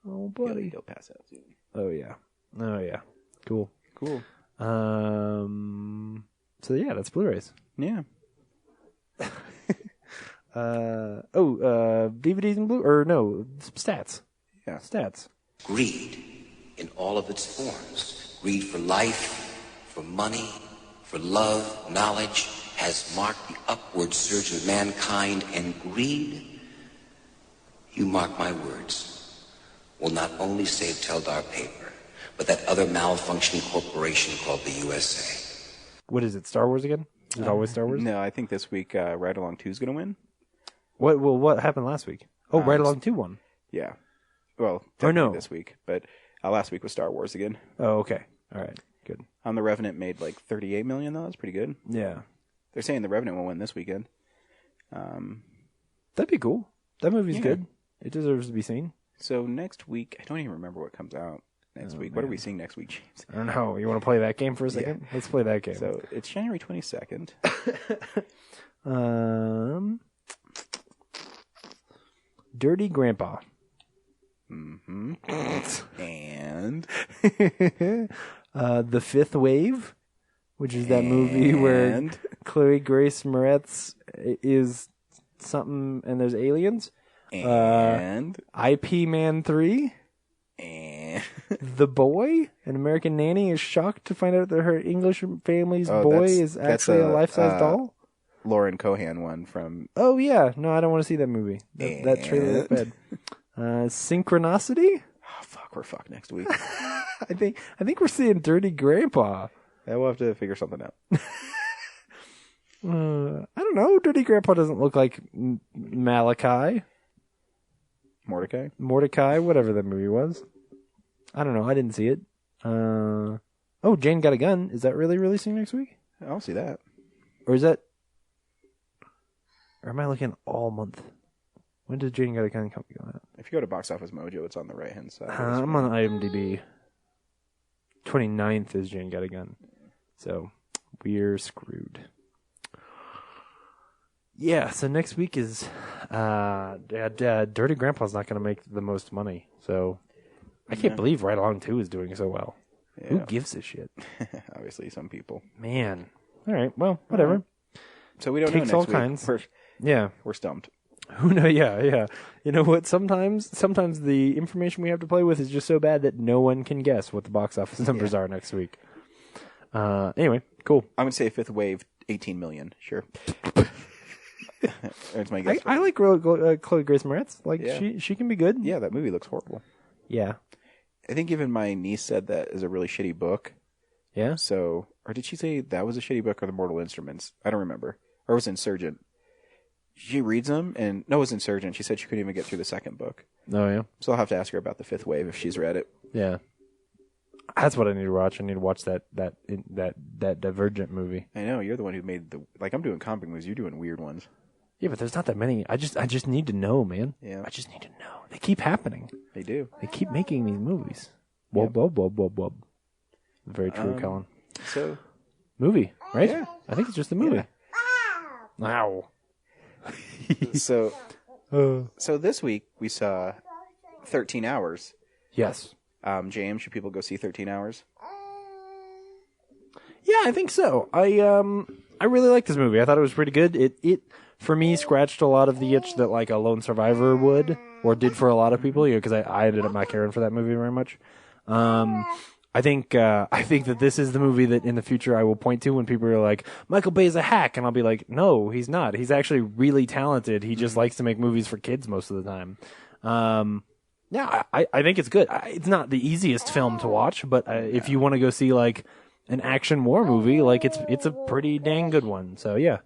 Oh, buddy. He'll pass out soon. Oh yeah. Cool. So yeah, that's Blu-rays. Yeah. DVDs and stats. Yeah. Stats. Greed in all of its forms. Greed for life, for money, for love, knowledge, has marked the upward surge of mankind, and greed, you mark my words, will not only save Teldar Paper, but that other malfunctioning corporation called the USA. What is it, Star Wars again? Is it always Star Wars? No, I think this week Ride Along 2 is going to win. What happened last week? Oh, Ride Along 2 won. Yeah. Well, no. this week, but last week was Star Wars again. Oh, okay. All right. Good. The Revenant made like $38 million, though. That's pretty good. Yeah. They're saying The Revenant will win this weekend. That'd be cool. That movie's good. It deserves to be seen. So next week, I don't even remember what comes out next week. Man. What are we seeing next week, James? I don't know. You want to play that game for a second? Yeah. Let's play that game. So it's January 22nd. Dirty Grandpa. Mm-hmm. And The Fifth Wave, which is that movie where Chloe Grace Moretz is something and there's aliens. And IP Man 3. And The Boy, an American nanny, is shocked to find out that her English family's boy is actually a life-size doll. Lauren Cohan one from... Oh, yeah. No, I don't want to see that movie. That trailer looked bad. Synchronicity? Oh, fuck. We're fucked next week. I think we're seeing Dirty Grandpa. Yeah, we'll have to figure something out. I don't know. Dirty Grandpa doesn't look like Malachi. Mordecai, whatever that movie was. I don't know. I didn't see it. Oh, Jane Got a Gun. Is that really releasing next week? I'll see that. Or is that... Or am I looking all month? When does Jane Got a Gun come out? If you go to Box Office Mojo, it's on the right-hand side. I'm on IMDb. 29th is Jane Got a Gun. So, we're screwed. Yeah, so next week is... Dirty Grandpa's not going to make the most money. So, I can't believe Ride Along 2 is doing so well. Yeah. Who gives a shit? Obviously, some people. Man. All right, well, whatever. So we don't know next all week. Kinds. We're stumped. Who knows? Yeah. You know what? Sometimes the information we have to play with is just so bad that no one can guess what the box office numbers are next week. Anyway, cool. I'm gonna say Fifth Wave, 18 million. Sure. That's my guess. I like Chloe Grace Moretz. She can be good. Yeah, that movie looks horrible. Yeah. I think even my niece said that is a really shitty book. Yeah. So, or did she say that was a shitty book or The Mortal Instruments? I don't remember. Or it was Insurgent. She reads them, and no, it was Insurgent. She said she couldn't even get through the second book. Oh, yeah? So I'll have to ask her about The Fifth Wave if she's read it. Yeah. That's what I need to watch. I need to watch that Divergent movie. I know. You're the one who made the... Like, I'm doing comic movies. You're doing weird ones. Yeah, but there's not that many. I just need to know, man. Yeah. I just need to know. They keep happening. They do. They keep making these movies. Wub. Very true, Colin. So... Movie, right? Yeah. I think it's just the movie. Yeah. Wow. So this week we saw 13 Hours. Yes. James, should people go see 13 Hours? Yeah, I think so. I really like this movie. I thought it was pretty good. It for me scratched a lot of the itch that like a Lone Survivor would or did for a lot of people. Because I ended up not caring for that movie very much. I think that this is the movie that in the future I will point to when people are like, Michael Bay's a hack, and I'll be like, no, he's not. He's actually really talented. He just likes to make movies for kids most of the time. Yeah, I think it's good. It's not the easiest film to watch, but if you want to go see like an action war movie, like it's a pretty dang good one. So yeah.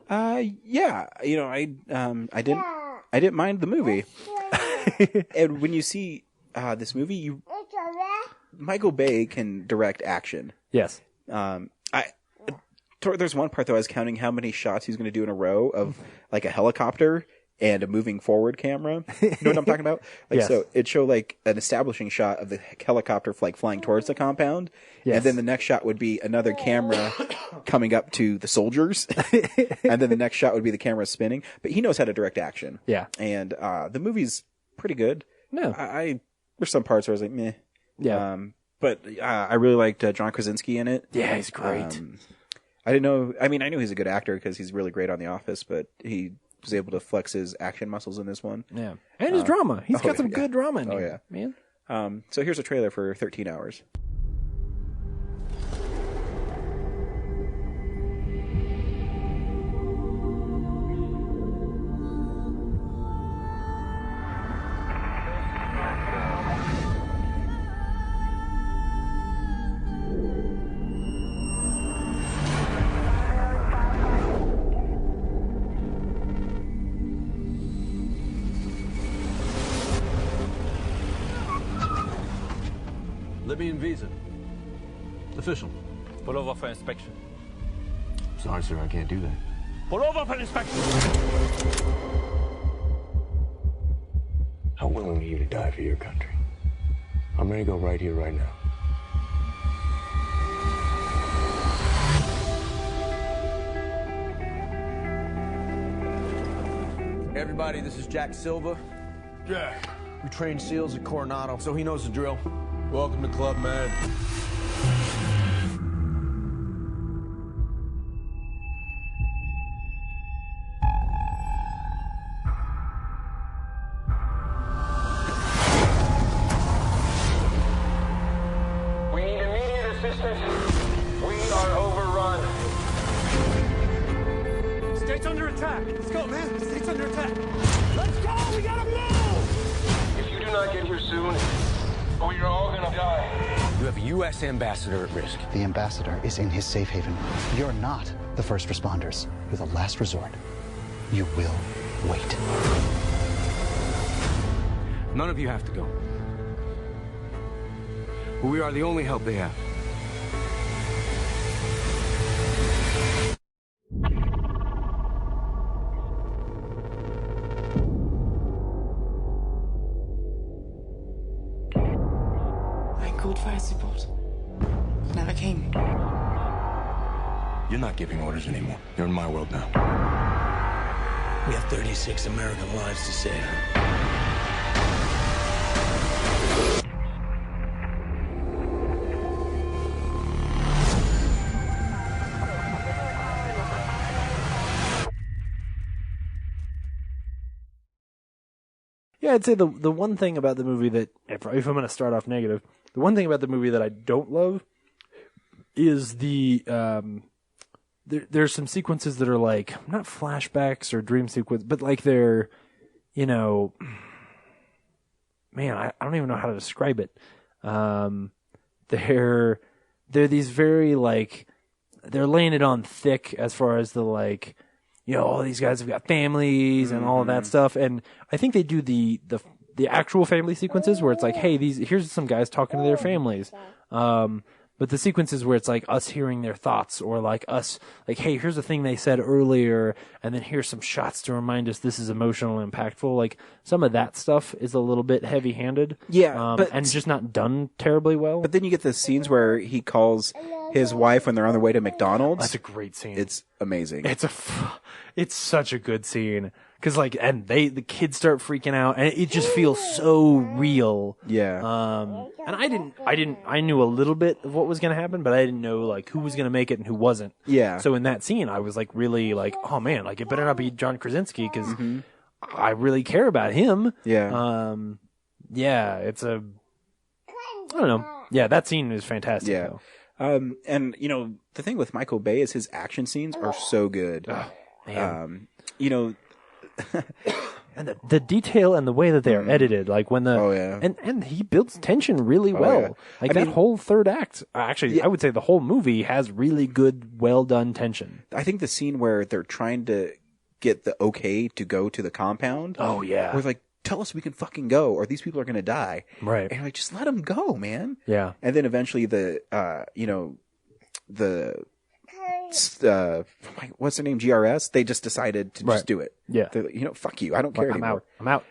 Yeah, you know, I didn't mind the movie. And when you see this movie, Michael Bay can direct action. Yes. There's one part though I was counting how many shots he's going to do in a row of like a helicopter and a moving forward camera. You know what I'm talking about? Like, yes. So it showed like an establishing shot of the helicopter like flying towards the compound. Yes. And then the next shot would be another camera coming up to the soldiers. And then the next shot would be the camera spinning. But he knows how to direct action. Yeah. And the movie's pretty good. No. There's some parts where I was like, meh. Yeah. But I really liked John Krasinski in it. Yeah, he's great. I didn't know. I mean, I knew he's a good actor because he's really great on The Office, but he was able to flex his action muscles in this one. Yeah. And his drama. He's got some good drama in here. Oh, yeah. Man. So here's a trailer for 13 Hours. Libyan visa. Official. Pull over for inspection. Sorry, sir, I can't do that. Pull over for inspection. How willing are you to die for your country? I'm ready to go right here, right now. Everybody, this is Jack Silva. Jack. We train SEALs at Coronado, so he knows the drill. Welcome to Club Med. We need immediate assistance. We are overrun. State's under attack. Let's go, man. State's under attack. Let's go. We gotta move. If you do not get here soon, we are all gonna die. You have a U.S. ambassador at risk. The ambassador is in his safe haven. You're not the first responders. You're the last resort. You will wait. None of you have to go. But we are the only help they have. I called fire support. Never came. You're not giving orders anymore. You're in my world now. We have 36 American lives to save. Yeah, I'd say the one thing about the movie that, if I'm going to start off negative, the one thing about the movie that I don't love is the there's some sequences that are like, not flashbacks or dream sequence, but like they're, you know, man, I don't even know how to describe it. They're these very like, they're laying it on thick as far as the like, you know, all these guys have got families and all of that stuff. And I think they do the actual family sequences where it's like, hey, here's some guys talking to their families. But the sequences where it's like us hearing their thoughts, or like us, like, hey, here's the thing they said earlier, and then here's some shots to remind us this is emotional and impactful. Like, some of that stuff is a little bit heavy-handed. Yeah, and just not done terribly well. But then you get the scenes where he calls his wife when they're on their way to McDonald's. That's a great scene. It's amazing. It's such a good scene. Cause like, and the kids start freaking out, and it just feels so real. Yeah. And I knew a little bit of what was gonna happen, but I didn't know like who was gonna make it and who wasn't. Yeah. So in that scene, I was like really like, oh man, like it better not be John Krasinski, cause I really care about him. Yeah. Yeah, I don't know. Yeah, that scene is fantastic. Yeah. Though. And you know, the thing with Michael Bay is his action scenes are so good. Oh, man. You know, and the detail and the way that they are edited, like when and he builds tension really well. Yeah. Like that whole third act, actually, I would say the whole movie has really good, well done tension. I think the scene where they're trying to get the okay to go to the compound. Oh yeah, where like, tell us we can fucking go, or these people are gonna die. Right. And like, just let them go, man. Yeah. And then eventually what's their name? GRS. They just decided to just do it. Yeah. They're like, fuck you. I don't care anymore. I'm out.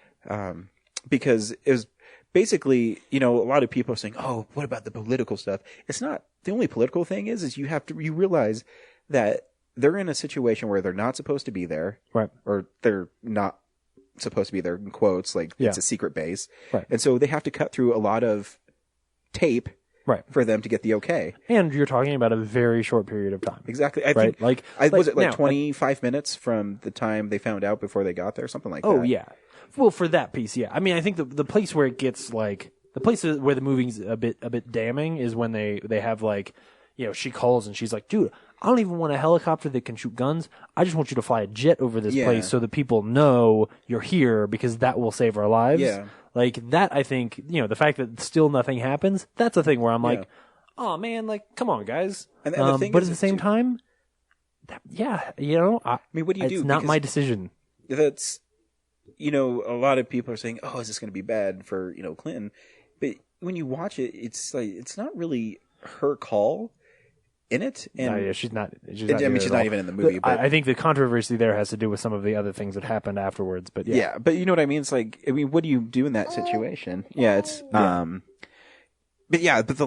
Because it was basically, a lot of people are saying, oh, what about the political stuff? It's not, the only political thing is you realize that they're in a situation where they're not supposed to be there. Right. Or they're not supposed to be there, in quotes, like it's a secret base. Right. And so they have to cut through a lot of tape. Right. For them to get the okay. And you're talking about a very short period of time. Exactly. I think, was it 25 minutes from the time they found out before they got there? Something like that. Oh, yeah. Well, for that piece, yeah. I mean, I think the place where it gets, like, The places where the movie's a bit damning is when they have like, you know, she calls and she's like, dude, I don't even want a helicopter that can shoot guns. I just want you to fly a jet over this place so that people know you're here because that will save our lives. Yeah. Like that, I think, you know, the fact that still nothing happens, that's a thing where I'm like, oh man, like, come on, guys. And the thing but is at the same time, you know, I mean, what do you do? It's not my decision. That's, you know, a lot of people are saying, oh, is this going to be bad for, you know, Clinton? But when you watch it, it's like, it's not really her call in it. And she's not. She's not even in the movie. But I think the controversy there has to do with some of the other things that happened afterwards. But but you know what I mean? It's like, I mean, what do you do in that situation? Yeah, it's, but the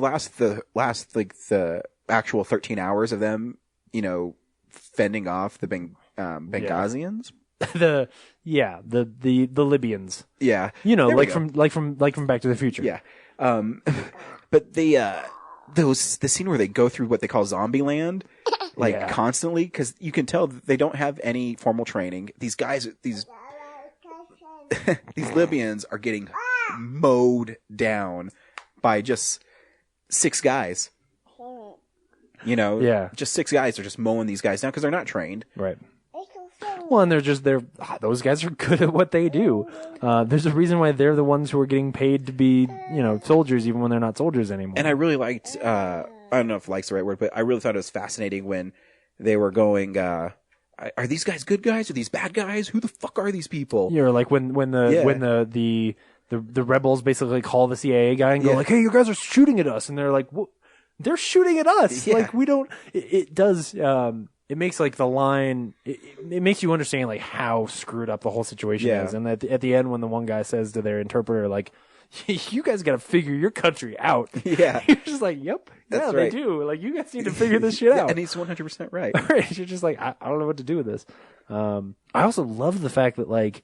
last, like, the actual 13 hours of them, you know, fending off the Benghazians. The Libyans. Yeah. You know, like from Back to the Future. Yeah. But the scene where they go through what they call zombie land, like constantly, because you can tell that they don't have any formal training. These guys, these Libyans are getting mowed down by just 6 guys. You know, just 6 guys are just mowing these guys down because they're not trained. Right. Well, and those guys are good at what they do. There's a reason why they're the ones who are getting paid to be, you know, soldiers, even when they're not soldiers anymore. And I really liked, I don't know if like's the right word, but I really thought it was fascinating when they were going, are these guys good guys? Are these bad guys? Who the fuck are these people? You know, like when the rebels basically call the CIA guy and go like, hey, you guys are shooting at us. And they're like, what? They're shooting at us. Yeah. Like, we don't, it does, it makes like the line, it makes you understand like how screwed up the whole situation is. And at the end, when the one guy says to their interpreter, like, you guys got to figure your country out. Yeah. You're just like, yep. That's right. They do. Like, you guys need to figure this shit out. And he's 100% right. Right. You're just like, I don't know what to do with this. I also love the fact that like,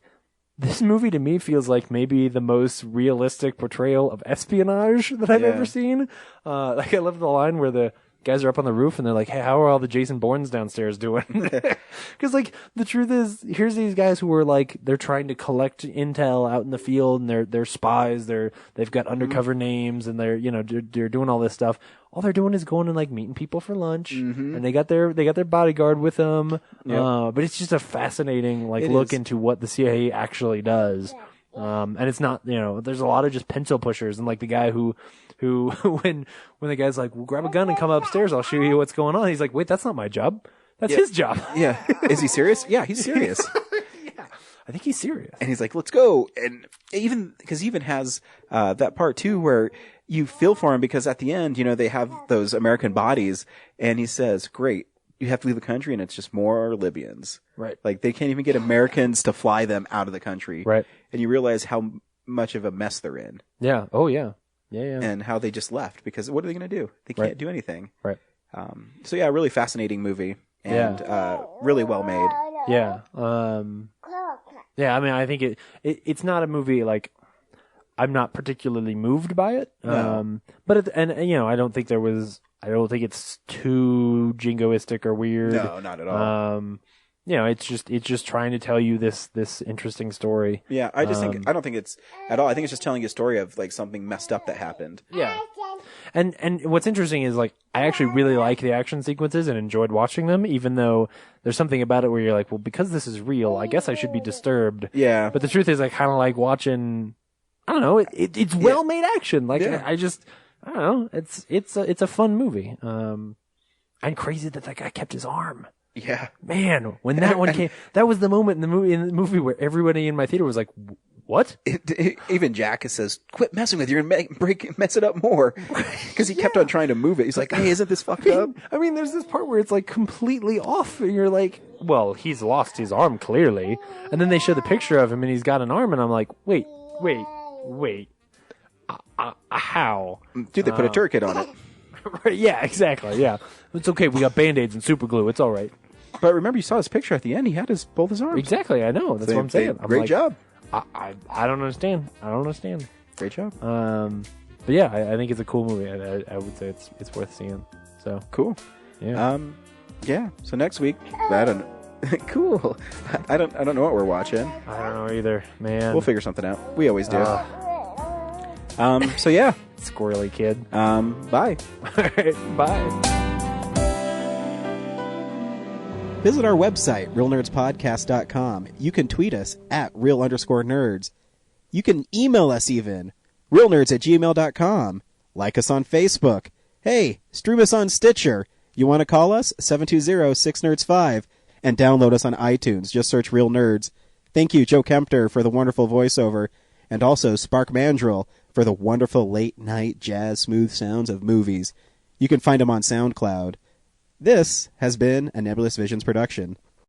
this movie to me feels like maybe the most realistic portrayal of espionage that I've ever seen. Like, I love the line where the guys are up on the roof and they're like, hey, how are all the Jason Bournes downstairs doing? Because, like, the truth is, here's these guys who are, like, they're trying to collect intel out in the field and they're spies. They've got undercover names and they're, you know, they're doing all this stuff. All they're doing is going and, like, meeting people for lunch. And they got their bodyguard with them. But it's just a fascinating, like, look into what the CIA actually does. And it's not, you know, there's a lot of just pencil pushers and, like, the guy who when the guy's like, well, grab a gun and come upstairs, I'll show you what's going on. He's like, wait, that's not my job. That's his job. Yeah. Is he serious? Yeah, he's serious. I think he's serious. And he's like, let's go. And because he even has that part too where you feel for him because at the end, you know, they have those American bodies and he says, great, you have to leave the country and it's just more Libyans. Right. Like they can't even get Americans to fly them out of the country. Right. And you realize how much of a mess they're in. Yeah. Oh, yeah. Yeah. And how they just left because what are they going to do? They can't do anything. Right. So yeah, really fascinating movie and really well made. Yeah. Yeah. I mean, I think it's not a movie like I'm not particularly moved by it. No. But you know, I don't think it's too jingoistic or weird. No, not at all. You know, it's just trying to tell you this interesting story. Yeah, I don't think it's at all. I think it's just telling you a story of like something messed up that happened. Yeah. And what's interesting is like I actually really like the action sequences and enjoyed watching them, even though there's something about it where you're like, well, because this is real, I guess I should be disturbed. Yeah. But the truth is, I kind of like watching. I don't know. It's well made action. Like I don't know. It's a fun movie. I'm crazy that guy kept his arm. Yeah, man. When that one came, that was the moment in the movie where everybody in my theater was like, "What?" Even Jack says, "Quit messing with you and mess it up more," because he kept on trying to move it. He's like, "Hey, isn't this fucked up?" I mean, there's this part where it's like completely off, and you're like, "Well, he's lost his arm clearly," and then they show the picture of him, and he's got an arm, and I'm like, "Wait, how?" Dude, they put a tourniquet on it. Right, yeah, exactly. Yeah, it's okay. We got Band-Aids and super glue. It's all right. But remember, you saw his picture at the end. He had both his arms. Exactly. I know. That's what I'm saying. Great job. I don't understand. Great job. But yeah, I think it's a cool movie. I would say it's worth seeing. So cool. Yeah. Yeah. So next week, I don't. Cool. I don't know what we're watching. I don't know either, man. We'll figure something out. We always do. So yeah. Squirrely kid. Bye. Bye. Visit our website, realnerdspodcast.com. You can tweet us at real_nerds. You can email us even, realnerds@gmail.com. Like us on Facebook. Hey, stream us on Stitcher. You want to call us? 720-6nerds5. And download us on iTunes. Just search Real Nerds. Thank you, Joe Kempter, for the wonderful voiceover. And also Spark Mandrill for the wonderful late-night jazz smooth sounds of movies. You can find them on SoundCloud. This has been a Nebulous Visions production.